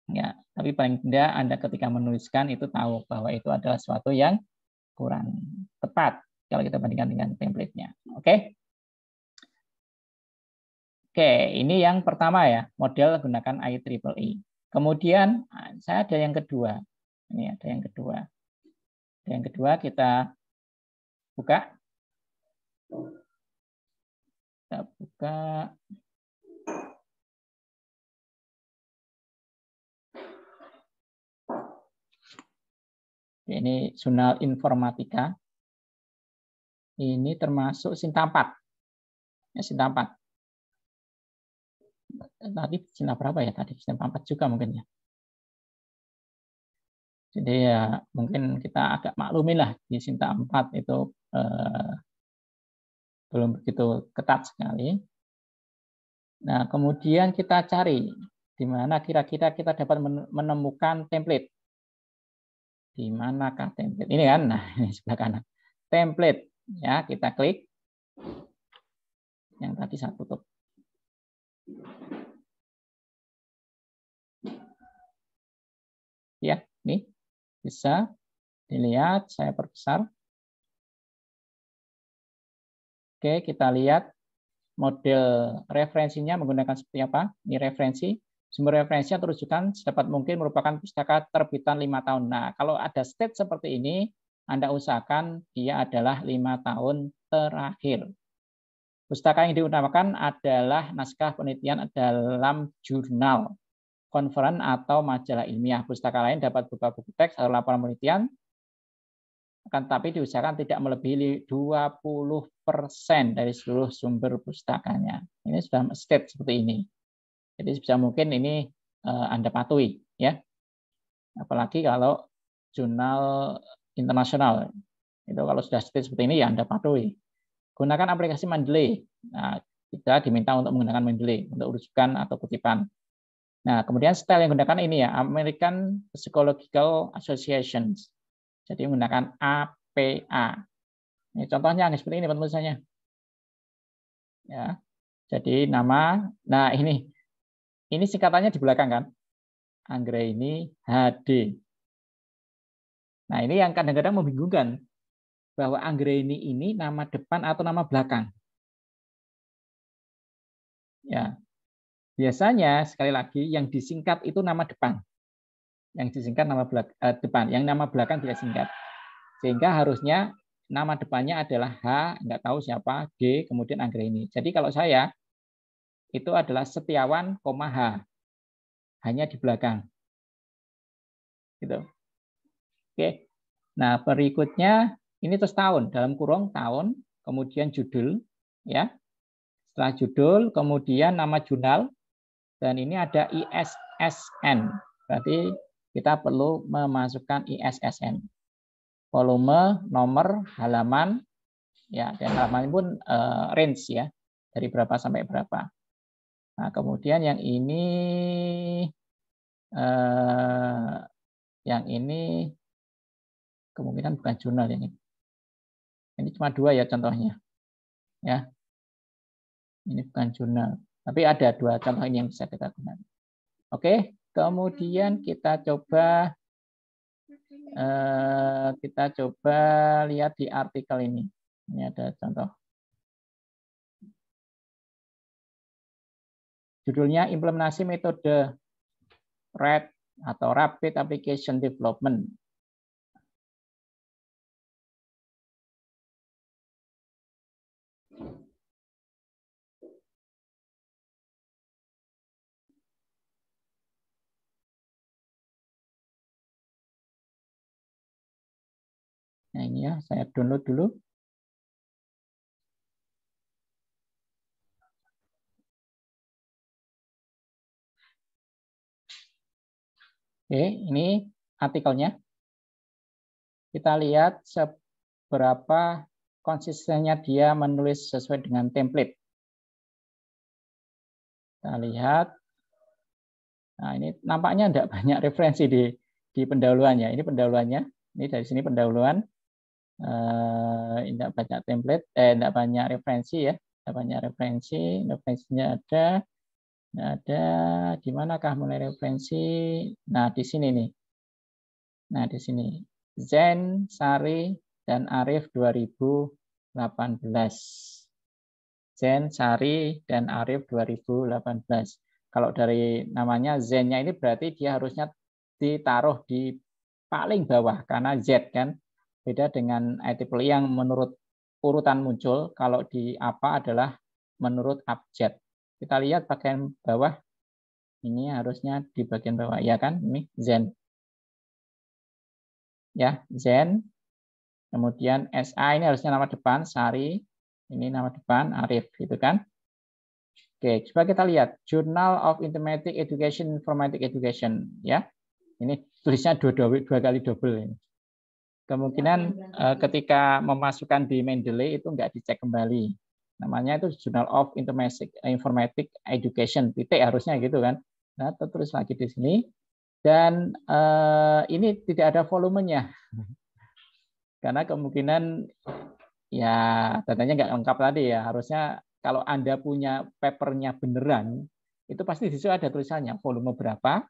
Ya, tapi paling tidak Anda ketika menuliskan itu tahu bahwa itu adalah sesuatu yang kurang tepat kalau kita bandingkan dengan template-nya. Oke? Oke, ini yang pertama ya, model gunakan IEEE. Kemudian saya ada yang kedua. Ini ada yang kedua. Yang kedua kita buka. Kita buka. Ini jurnal informatika. Ini termasuk Sinta 4. Ya, Sinta 4. Tadi Sinta berapa ya tadi? Sinta 4 juga mungkin ya. Jadi ya mungkin kita agak maklumin lah di Sinta 4 itu belum begitu ketat sekali. Nah, kemudian kita cari di mana kira-kira kita dapat menemukan template. Di manakah template? Ini kan, nah ini sebelah kanan. Template, ya kita klik. Yang tadi saya tutup. Ya, ini bisa dilihat. Saya perbesar. Oke, kita lihat model referensinya menggunakan seperti apa. Ini referensi. Sumber referensi atau rujukan sedapat mungkin merupakan pustaka terbitan 5 tahun. Nah, kalau ada state seperti ini, Anda usahakan dia adalah 5 tahun terakhir. Pustaka yang diutamakan adalah naskah penelitian dalam jurnal, konferen atau majalah ilmiah. Pustaka lain dapat berupa buku teks atau laporan penelitian, akan tetapi diusahakan tidak melebihi 20% dari seluruh sumber pustakanya. Ini sudah state seperti ini. Jadi sebisa mungkin ini Anda patuhi, ya. Apalagi kalau jurnal internasional. Itu kalau sudah state seperti ini ya Anda patuhi. Gunakan aplikasi Mendeley. Nah, kita diminta untuk menggunakan Mendeley untuk rujukan atau kutipan. Nah, kemudian style yang digunakan ini ya, American Psychological Associations. Jadi menggunakan APA. Ini contohnya seperti ini penulisannya. Ya. Jadi nama, nah ini singkatannya di belakang kan. Anggraini HD. Nah, ini yang kadang-kadang membingungkan bahwa Anggraini ini nama depan atau nama belakang. Ya. Biasanya sekali lagi yang disingkat itu nama depan. Yang disingkat nama depan, yang nama belakang tidak singkat. Sehingga harusnya nama depannya adalah H, nggak tahu siapa, G, kemudian Anggraini. Jadi kalau saya itu adalah Setiawan, H. Hanya di belakang. Gitu. Oke. Nah, berikutnya ini terus tahun, dalam kurung tahun, kemudian judul, ya. Setelah judul, kemudian nama jurnal, dan ini ada ISSN. Berarti kita perlu memasukkan ISSN. Volume, nomor, halaman, ya, dan halaman pun range ya, dari berapa sampai berapa. Nah, kemudian yang ini kemungkinan bukan jurnal ini. Ini cuma 2 ya contohnya. Ya. Ini bukan jurnal. Tapi ada 2 contoh ini yang bisa kita gunakan. Oke, kemudian kita coba lihat di artikel ini. Ini ada contoh. Judulnya implementasi metode RAD atau Rapid Application Development. Nah ini ya, saya download dulu. Oke, ini artikelnya. Kita lihat seberapa konsistennya dia menulis sesuai dengan template. Kita lihat. Nah, ini nampaknya tidak banyak referensi di pendahuluannya. Ini pendahuluannya. Ini dari sini pendahuluan. Tidak banyak template, tidak banyak referensi ya. Tidak banyak referensi. Referensinya ada. Di manakah mulai referensi? Nah, di sini nih. Nah, di sini. Zen, Sari, dan Arif 2018. Zen, Sari, dan Arif 2018. Kalau dari namanya Zen-nya ini berarti dia harusnya ditaruh di paling bawah karena Z kan. Beda dengan IEEE yang menurut urutan muncul, kalau di apa adalah menurut abjad. Kita lihat bagian bawah, ini harusnya di bagian bawah, ya kan? Ini Zen. Ya, Zen. Kemudian SA ini harusnya nama depan, Sari. Ini nama depan, Arif, gitu kan? Oke, coba kita lihat Journal of Informatic Education, Informatic Education, ya. Ini tulisnya dua kali double ini. Kemungkinan ketika memasukkan di Mendeley itu nggak dicek kembali. Namanya itu Journal of Informatic Education, titik harusnya gitu kan. Nah, terus lagi di sini. Dan ini tidak ada volumenya. Karena kemungkinan ya datanya nggak lengkap tadi ya. Harusnya kalau Anda punya papernya beneran, itu pasti di situ ada tulisannya volume berapa.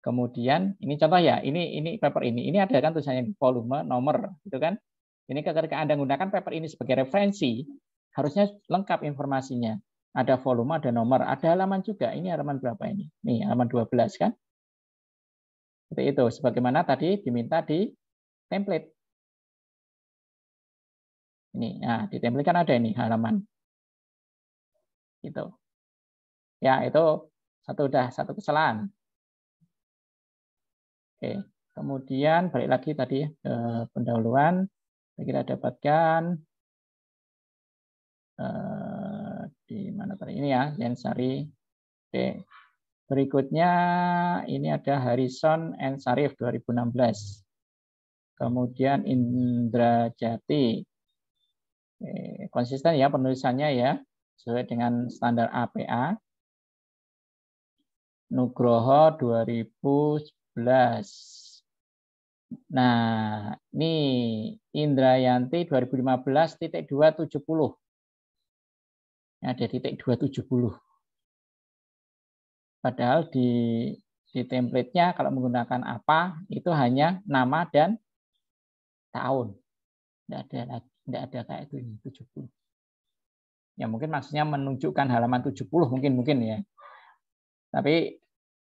Kemudian ini contoh ya, ini paper ini ada kan tulisannya volume, nomor, gitu kan. Ini ketika Anda menggunakan paper ini sebagai referensi, harusnya lengkap informasinya. Ada volume, ada nomor, ada halaman juga. Ini halaman berapa ini? Nih, halaman 12 kan. Seperti itu, sebagaimana tadi diminta di template. Ini, nah di template kan ada ini halaman. Gitu. Ya, itu satu kesalahan. Oke, kemudian balik lagi tadi ke pendahuluan. Kita dapatkan di mana tadi ini ya, Jensari. Oke. Berikutnya ini ada Harrison and Sarif 2016. Kemudian Indra Jati. Konsisten ya penulisannya ya, sesuai dengan standar APA. Nugroho 2011. Nah, ini Indrayanti 2015.270. Ada titik 270. Padahal di template-nya kalau menggunakan apa itu hanya nama dan tahun. Tidak ada kayak itu 70. Ya mungkin maksudnya menunjukkan halaman 70 mungkin ya. Tapi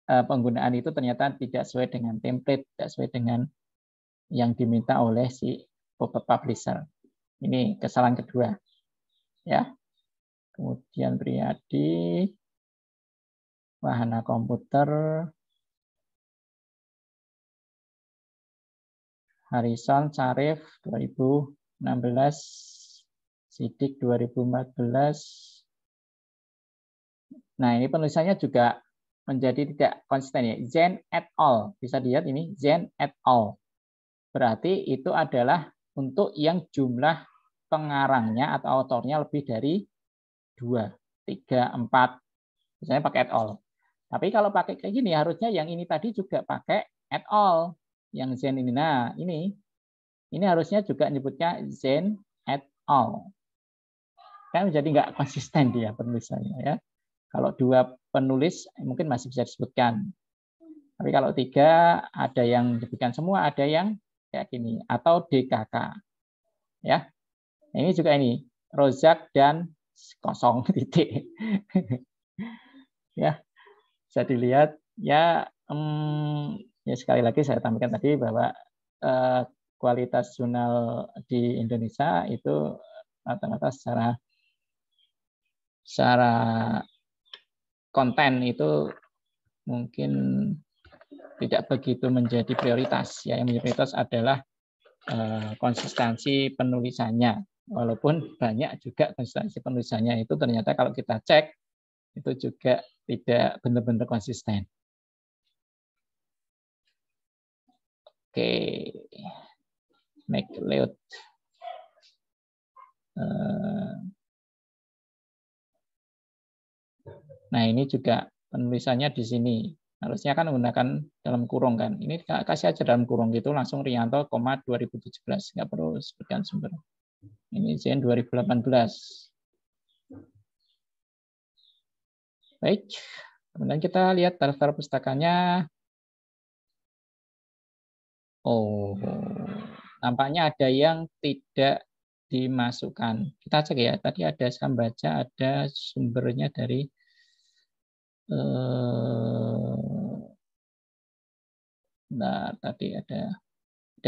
penggunaan itu ternyata tidak sesuai dengan template, tidak sesuai dengan yang diminta oleh si publisher. Ini kesalahan kedua. Ya. Kemudian Priyadi, Wahana Komputer, Harrison, Sarif 2016, Sidik 2014. Nah, ini penulisannya juga menjadi tidak konsisten ya. Zen et al. Bisa dilihat ini Zen et al. Berarti itu adalah untuk yang jumlah pengarangnya atau autornya lebih dari 2, 3, 4. Misalnya pakai et al. Tapi kalau pakai kayak gini harusnya yang ini tadi juga pakai et al. Yang Zen ini. Nah, ini harusnya juga nyebutnya Zen et al. Kan jadi nggak konsisten dia penulisannya ya. Kalau dua penulis mungkin masih bisa disebutkan. Tapi kalau 3 ada yang diberikan semua, ada yang kayak gini atau DKK. Ya. Ini juga ini Rozak dan kosong titik. Ya, bisa dilihat ya. Ya sekali lagi saya tampilkan tadi bahwa kualitas jurnal di Indonesia itu rata-rata secara konten itu mungkin tidak begitu menjadi prioritas. Ya, yang menjadi prioritas adalah konsistensi penulisannya. Walaupun banyak juga konsistensi penulisannya itu ternyata kalau kita cek itu juga tidak benar-benar konsisten. Oke, make layout. Nah, ini juga penulisannya di sini. Harusnya kan menggunakan dalam kurung kan. Ini kasih aja dalam kurung gitu langsung Rianto, 2017. Nggak perlu sebutkan sumber. Ini Zen 2018. Baik. Kemudian kita lihat daftar pustakanya. Oh, nampaknya ada yang tidak dimasukkan. Kita cek ya. Tadi ada saya baca ada sumbernya dari nah, tadi ada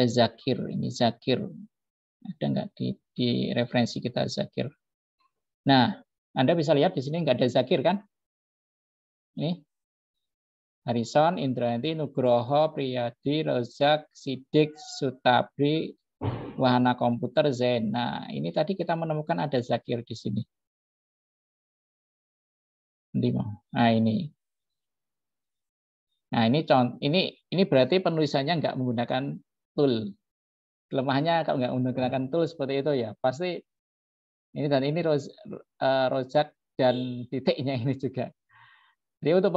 Zakir. Ini Zakir. Ada nggak di referensi kita Zakir? Nah, Anda bisa lihat di sini nggak ada Zakir kan? Ini Harrison, Indrayanti, Nugroho, Priyadi, Rozak, Sidik, Sutabri, Wahana Komputer, Zen. Nah, ini tadi kita menemukan ada Zakir di sini. Nah, ini. Nah, ini berarti penulisannya nggak menggunakan tool. Kelemahannya kalau nggak menggunakan tool seperti itu ya, pasti ini dan ini Rozak dan titiknya ini juga. Jadi untuk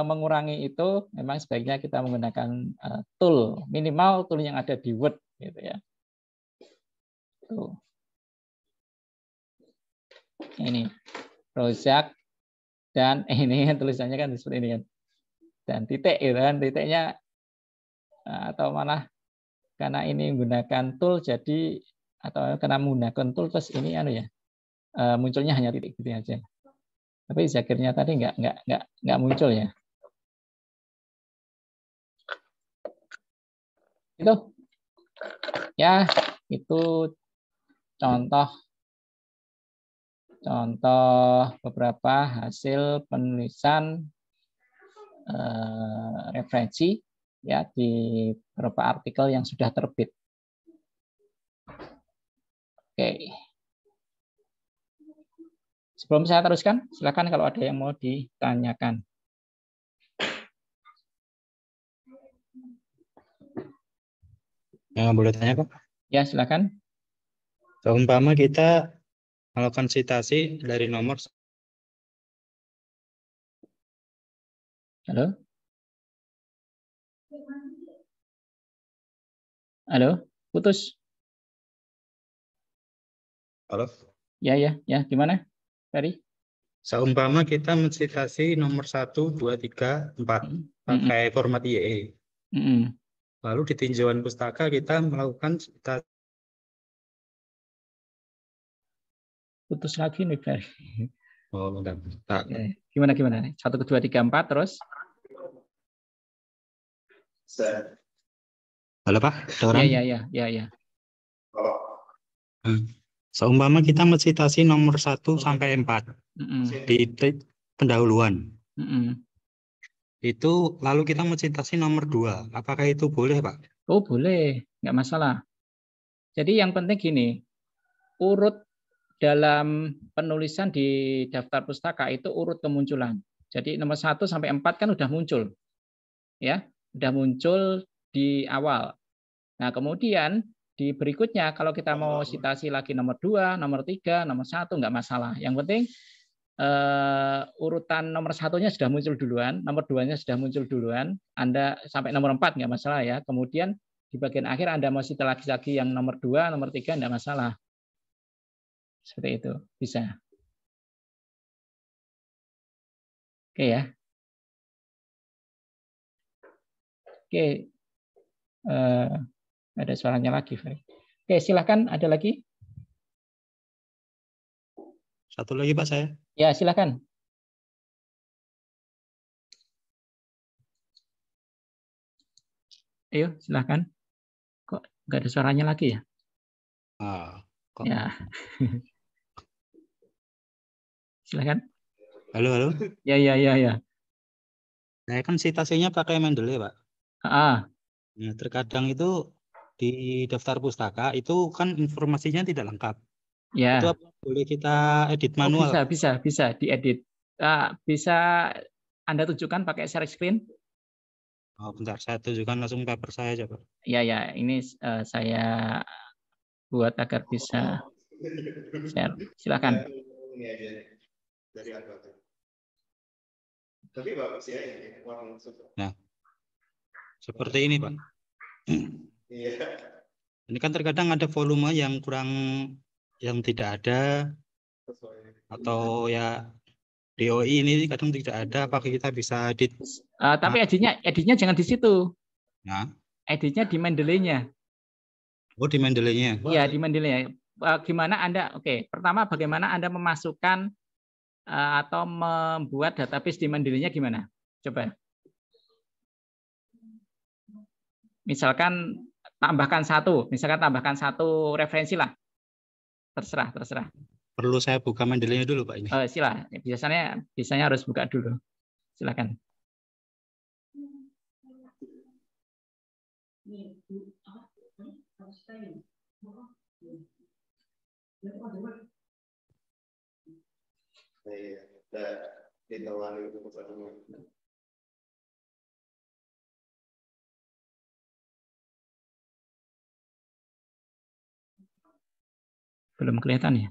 mengurangi itu memang sebaiknya kita menggunakan tool, minimal tool yang ada di Word gitu ya. Tuh. Ini Rozak dan ini tulisannya kan seperti ini kan. Dan titik gitu kan, titiknya atau malah karena ini menggunakan tool jadi atau karena menggunakan tool terus ini ya munculnya hanya titik gitu aja. Tapi Zakirnya tadi nggak muncul ya. Itu ya itu contoh beberapa hasil penulisan referensi ya di beberapa artikel yang sudah terbit. Oke. Sebelum saya teruskan, silakan kalau ada yang mau ditanyakan. Boleh tanya, Pak? Ya, silakan. Seumpama kita melakukan sitasi dari nomor. Halo? Halo? Putus? Halo? Ya, gimana? Tadi? Seumpama kita mensitasi nomor 1, 2, 3, 4 pakai format IE. Lalu di tinjauan pustaka kita melakukan sitasi. Putus lagi nih, Ferry. Oh, enggak. Gimana? 1, 2, 3, 4 terus? Halo, Pak? Ya. Seumpama kita mensitasi nomor 1 sampai 4 di pendahuluan. Itu lalu kita mensitasi nomor 2. Apakah itu boleh, Pak? Oh, boleh. Nggak masalah. Jadi yang penting gini, urut dalam penulisan di daftar pustaka itu urut kemunculan. Jadi nomor 1 sampai 4 kan udah muncul. Ya, udah muncul di awal. Nah, kemudian di berikutnya kalau kita mau citasi lagi nomor 2, nomor 3, nomor 1 nggak masalah. Yang penting urutan nomor 1-nya sudah muncul duluan, nomor 2-nya sudah muncul duluan, Anda sampai nomor 4 nggak masalah ya. Kemudian di bagian akhir Anda mau citasi lagi yang nomor 2, nomor 3 nggak masalah. Seperti itu, bisa. Oke ya. Oke, ada suaranya lagi, Fred. Oke, silakan. Ada lagi? Satu lagi Pak saya. Ya, silakan. Ayo, silakan. Kok nggak ada suaranya lagi ya? Kok. Ya. Silakan. Halo. Ya. Saya kan citasinya pakai Mendeley, Pak. Nah, terkadang itu di daftar pustaka itu kan informasinya tidak lengkap. Ya. Itu apa boleh kita edit manual? Bisa diedit. Bisa Anda tunjukkan pakai share screen? Oh, bentar, saya tunjukkan langsung paper saya aja, Pak. Ya, ini saya buat agar bisa share. Silakan. Nah, seperti ini, Pak. Ini kan terkadang ada volume yang kurang, yang tidak ada, atau ya DOI ini kadang tidak ada. Apakah kita bisa edit? Tapi editnya jangan di situ. Nah. Editnya di Mendeley-nya. Oh, di Mendeley-nya. Iya, di Mendeley-nya. Gimana Anda? Oke, pertama bagaimana Anda memasukkan atau membuat database di Mendeley-nya gimana? Coba. Misalkan tambahkan satu referensi lah. Terserah. Perlu saya buka Mendeley-nya dulu, Pak, ini. Silah. Biasanya harus buka dulu. Silakan. Belum kelihatan ya?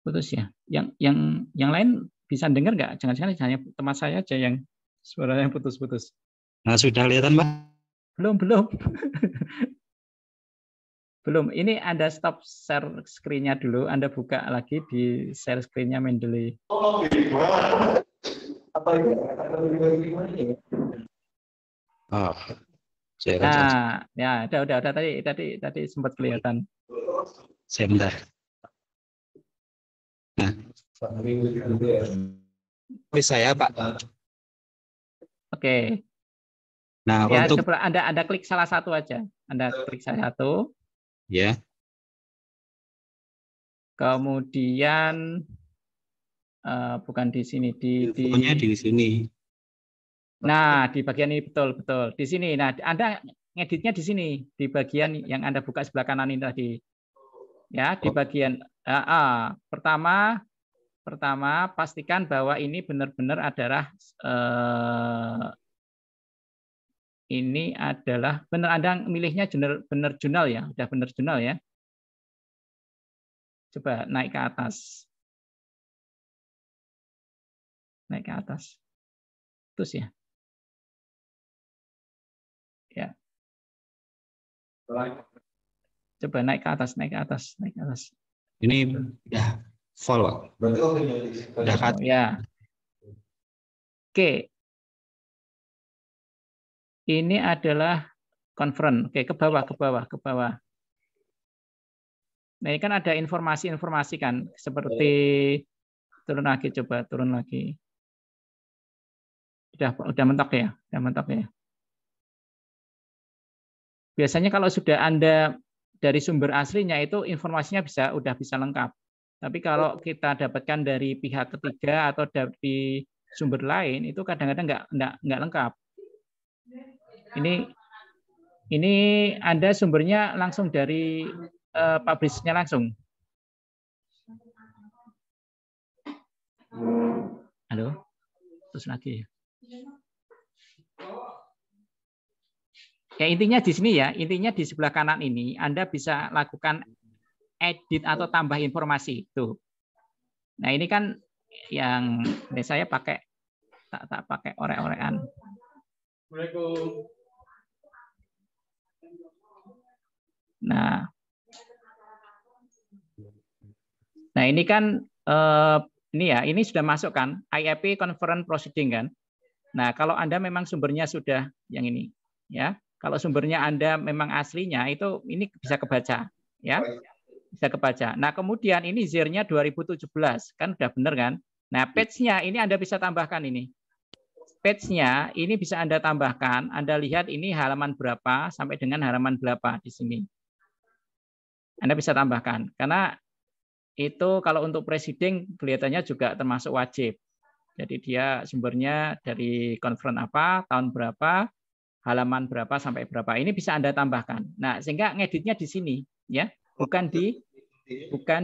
Putus ya. Yang lain bisa dengar nggak? Jangan-jangan hanya teman saya aja yang suaranya putus-putus. Nah, sudah kelihatan, Pak? Belum. Belum. Ini Anda stop share screen-nya dulu. Anda buka lagi di share screen-nya Mendeley. Apa itu? Nah, ya, udah tadi sempat kelihatan. Sebentar. Nah, saya Pak. Oke. Nah, ya, untuk coba Anda klik salah satu aja. Anda klik salah satu. Ya. Kemudian bukan di sini di sini. Nah, di bagian ini betul. Di sini. Nah, Anda ngeditnya di sini, di bagian yang Anda buka sebelah kanan ini tadi. Ya, di bagian pertama pastikan bahwa ini benar-benar adalah ini adalah benar Anda milihnya benar jurnal ya, udah benar jurnal ya. Coba naik ke atas. Naik ke atas. Terus ya. Ya. Coba naik ke atas. Ini ya follow. Ya. Oke. Ini adalah conference. Oke, ke bawah. Nah, ini kan ada informasi kan, seperti turun lagi. Udah mentok ya. Biasanya kalau sudah Anda dari sumber aslinya itu informasinya udah bisa lengkap. Tapi kalau kita dapatkan dari pihak ketiga atau dari sumber lain itu kadang-kadang nggak lengkap. Ini Anda sumbernya langsung dari publish-nya langsung. Halo, terus lagi. Ya intinya di sini ya, intinya di sebelah kanan ini Anda bisa lakukan edit atau tambah informasi tuh. Nah ini kan yang saya pakai tak pakai orek-orekan. Nah ini kan ini sudah masuk kan IAP Conference Proceeding kan. Nah, kalau Anda memang sumbernya sudah yang ini, ya. Kalau sumbernya Anda memang aslinya itu ini bisa kebaca, ya. Bisa kebaca. Nah, kemudian ini ZIR-nya 2017, kan udah benar kan? Nah, page-nya ini Anda bisa tambahkan ini. Page-nya ini bisa Anda tambahkan, Anda lihat ini halaman berapa sampai dengan halaman berapa di sini. Anda bisa tambahkan karena itu kalau untuk proceeding kelihatannya juga termasuk wajib. Jadi dia sumbernya dari conference apa, tahun berapa, halaman berapa sampai berapa. Ini bisa Anda tambahkan. Nah, sehingga ngeditnya di sini, ya, bukan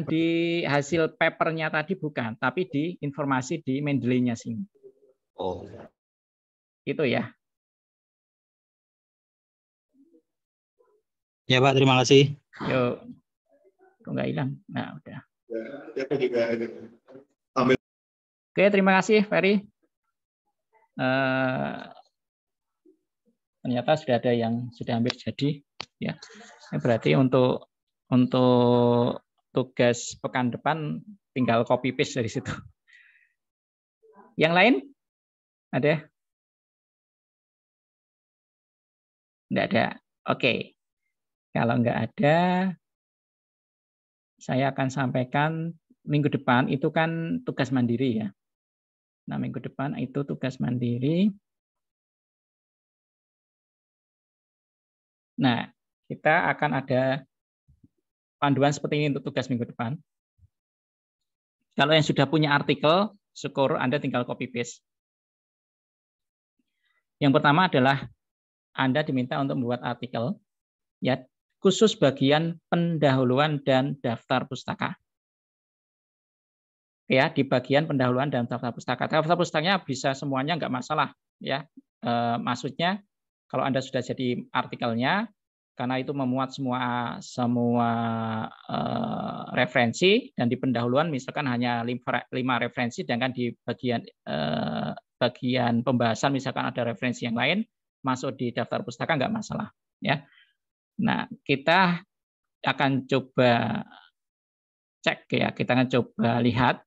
di hasil papernya tadi bukan, tapi di informasi di Mendeley-nya sini. Oh. Itu ya. Ya Pak, terima kasih. Yuk, kok nggak hilang? Nah, udah. Oke, terima kasih, Ferry. Ternyata sudah ada yang sudah hampir jadi, ya. Berarti untuk tugas pekan depan tinggal copy paste dari situ. Yang lain ada? Enggak ada. Oke. Kalau enggak ada, saya akan sampaikan minggu depan itu kan tugas mandiri ya. Nah, minggu depan itu tugas mandiri. Nah, kita akan ada panduan seperti ini untuk tugas minggu depan. Kalau yang sudah punya artikel, syukur Anda tinggal copy paste. Yang pertama adalah Anda diminta untuk membuat artikel, ya, khusus bagian pendahuluan dan daftar pustaka. Ya, di bagian pendahuluan dan daftar pustaka. Daftar pustakanya bisa semuanya, nggak masalah. Ya, maksudnya kalau Anda sudah jadi artikelnya, karena itu memuat semua referensi, dan di pendahuluan misalkan hanya 5 referensi, sedangkan di bagian pembahasan misalkan ada referensi yang lain, masuk di daftar pustaka nggak masalah. Ya. Nah, kita akan coba cek ya, kita akan coba lihat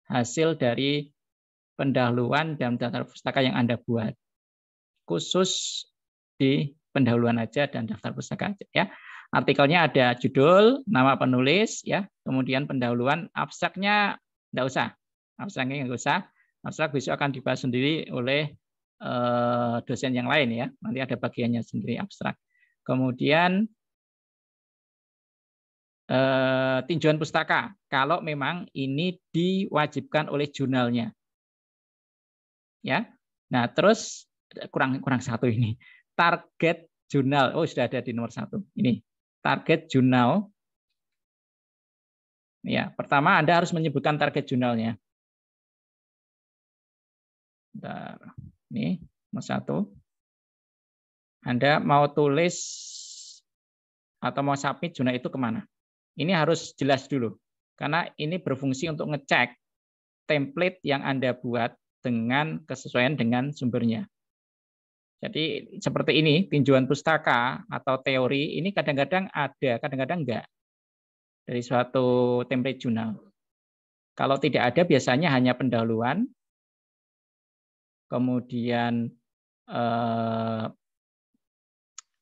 hasil dari pendahuluan dan daftar pustaka yang Anda buat. Khusus di pendahuluan aja dan daftar pustaka aja ya. Artikelnya ada judul, nama penulis ya, kemudian pendahuluan, abstraknya enggak usah. Abstraknya enggak usah. Abstrak besok akan dibahas sendiri oleh dosen yang lain ya. Nanti ada bagiannya sendiri abstrak. Kemudian tinjauan pustaka kalau memang ini diwajibkan oleh jurnalnya. Ya. Nah, terus kurang satu ini. Target jurnal. Oh, sudah ada di nomor 1. Ini. Target jurnal. Ya, pertama Anda harus menyebutkan target jurnalnya. Bentar. Ini nomor 1. Anda mau tulis atau mau submit jurnal itu kemana? Ini harus jelas dulu. Karena ini berfungsi untuk ngecek template yang Anda buat dengan kesesuaian dengan sumbernya. Jadi seperti ini, tinjauan pustaka atau teori, ini kadang-kadang ada, kadang-kadang enggak. Dari suatu template jurnal. Kalau tidak ada, biasanya hanya pendahuluan, kemudian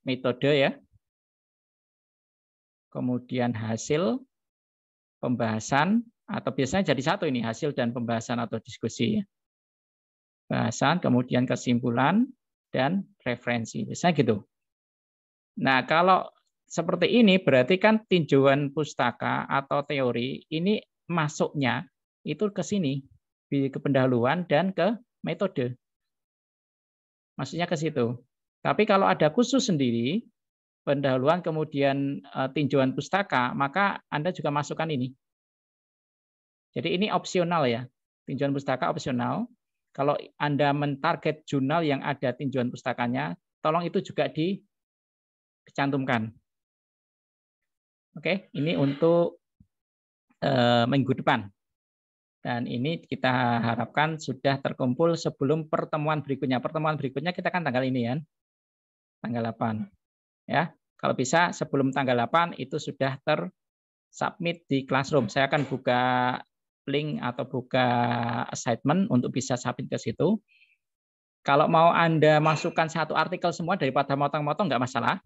metode ya, kemudian hasil, pembahasan, atau biasanya jadi satu ini, hasil dan pembahasan atau diskusi. Bahasan, kemudian kesimpulan, dan referensi. Biasanya gitu. Nah, kalau seperti ini berarti kan tinjauan pustaka atau teori ini masuknya itu ke sini, ke pendahuluan dan ke metode. Maksudnya ke situ. Tapi kalau ada khusus sendiri, pendahuluan kemudian tinjauan pustaka, maka Anda juga masukkan ini. Jadi ini opsional ya. Tinjauan pustaka opsional. Kalau Anda mentarget jurnal yang ada tinjauan pustakanya, tolong itu juga dicantumkan. Oke, ini untuk minggu depan. Dan ini kita harapkan sudah terkumpul sebelum pertemuan berikutnya. Pertemuan berikutnya kita kan tanggal ini ya. Tanggal 8. Ya. Kalau bisa sebelum tanggal 8 itu sudah tersubmit di Classroom. Saya akan buka link atau buka assignment untuk bisa submit ke situ. Kalau mau Anda masukkan satu artikel semua daripada motong-motong nggak masalah.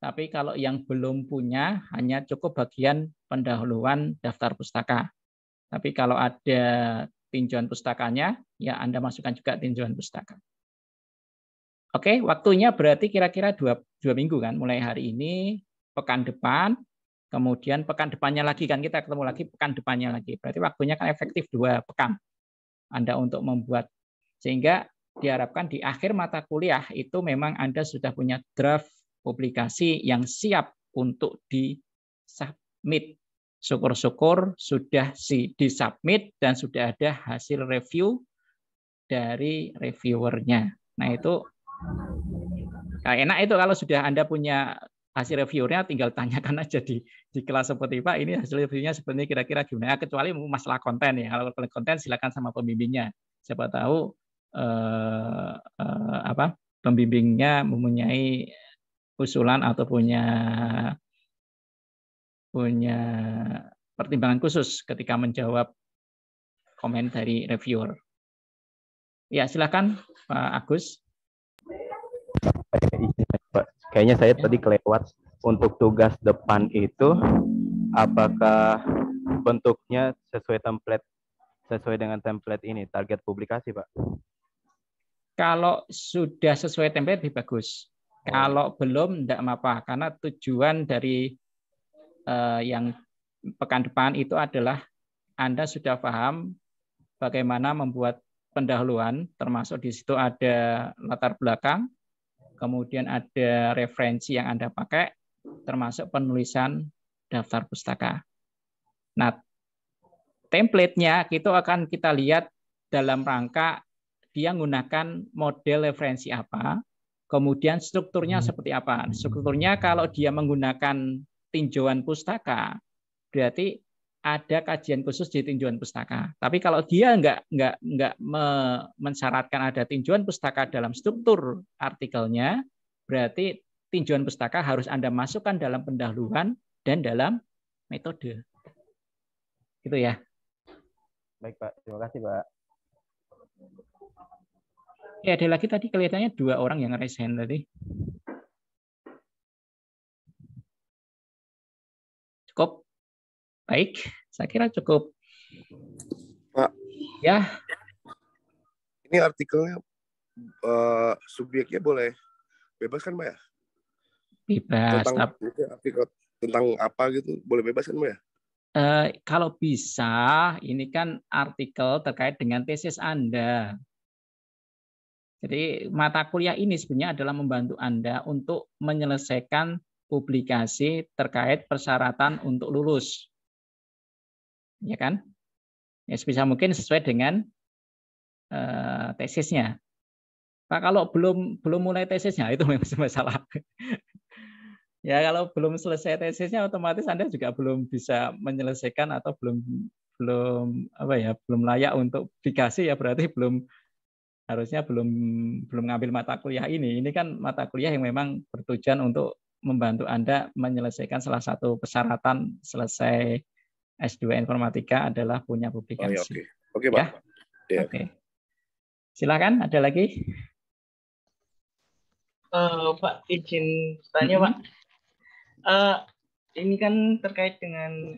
Tapi kalau yang belum punya hanya cukup bagian pendahuluan daftar pustaka. Tapi kalau ada tinjauan pustakanya, ya Anda masukkan juga tinjauan pustaka. Oke, waktunya berarti kira-kira dua minggu kan, mulai hari ini, pekan depan, kemudian pekan depannya lagi kan, kita ketemu lagi pekan depannya lagi. Berarti waktunya kan efektif 2 pekan Anda untuk membuat. Sehingga diharapkan di akhir mata kuliah itu memang Anda sudah punya draft publikasi yang siap untuk di-submit. Syukur-syukur sudah di-submit dan sudah ada hasil review dari reviewernya. Nah itu enak itu kalau sudah Anda punya hasil reviewnya, tinggal tanyakan aja di kelas seperti Pak, ini hasil reviewnya sebenarnya kira-kira gimana, kecuali masalah konten ya. Kalau konten silakan sama pembimbingnya. Siapa tahu pembimbingnya mempunyai usulan atau punya pertimbangan khusus ketika menjawab komen dari reviewer. Ya, silakan Pak Agus. Kayaknya saya tadi kelewat untuk tugas depan itu, apakah bentuknya sesuai dengan template ini, target publikasi, Pak? Kalau sudah sesuai template lebih bagus. Kalau belum, tidak apa-apa. Karena tujuan dari yang pekan depan itu adalah Anda sudah paham bagaimana membuat pendahuluan, termasuk di situ ada latar belakang, kemudian ada referensi yang Anda pakai, termasuk penulisan daftar pustaka. Nah, template-nya itu akan kita lihat dalam rangka dia menggunakan model referensi apa, kemudian strukturnya seperti apa. Strukturnya kalau dia menggunakan tinjauan pustaka, berarti ada kajian khusus di tinjauan pustaka. Tapi kalau dia nggak mensyaratkan ada tinjauan pustaka dalam struktur artikelnya, berarti tinjauan pustaka harus Anda masukkan dalam pendahuluan dan dalam metode. Gitu ya. Baik Pak, terima kasih Pak. Ya, ada lagi tadi kelihatannya 2 orang yang raise hand tadi. Cukup? Baik, saya kira cukup. Pak. Ya. Ini artikelnya subjeknya boleh bebas kan, Mbak ya? Bebas. Artikel tentang apa gitu, boleh bebas kan, Mbak ya? Kalau bisa, ini kan artikel terkait dengan tesis Anda. Jadi mata kuliah ini sebenarnya adalah membantu Anda untuk menyelesaikan publikasi terkait persyaratan untuk lulus. Ya kan? Ya sebisa mungkin sesuai dengan tesisnya. Pak, kalau belum mulai tesisnya itu memang masalah. Ya kalau belum selesai tesisnya otomatis Anda juga belum bisa menyelesaikan atau belum layak untuk publikasi, ya berarti harusnya belum ngambil mata kuliah ini. Ini kan mata kuliah yang memang bertujuan untuk membantu Anda menyelesaikan salah satu persyaratan selesai S2 Informatika adalah punya publikasi. Oke, Pak. Ya? Oke. Silakan, ada lagi? Pak, izin tanya, Pak. Ini kan terkait dengan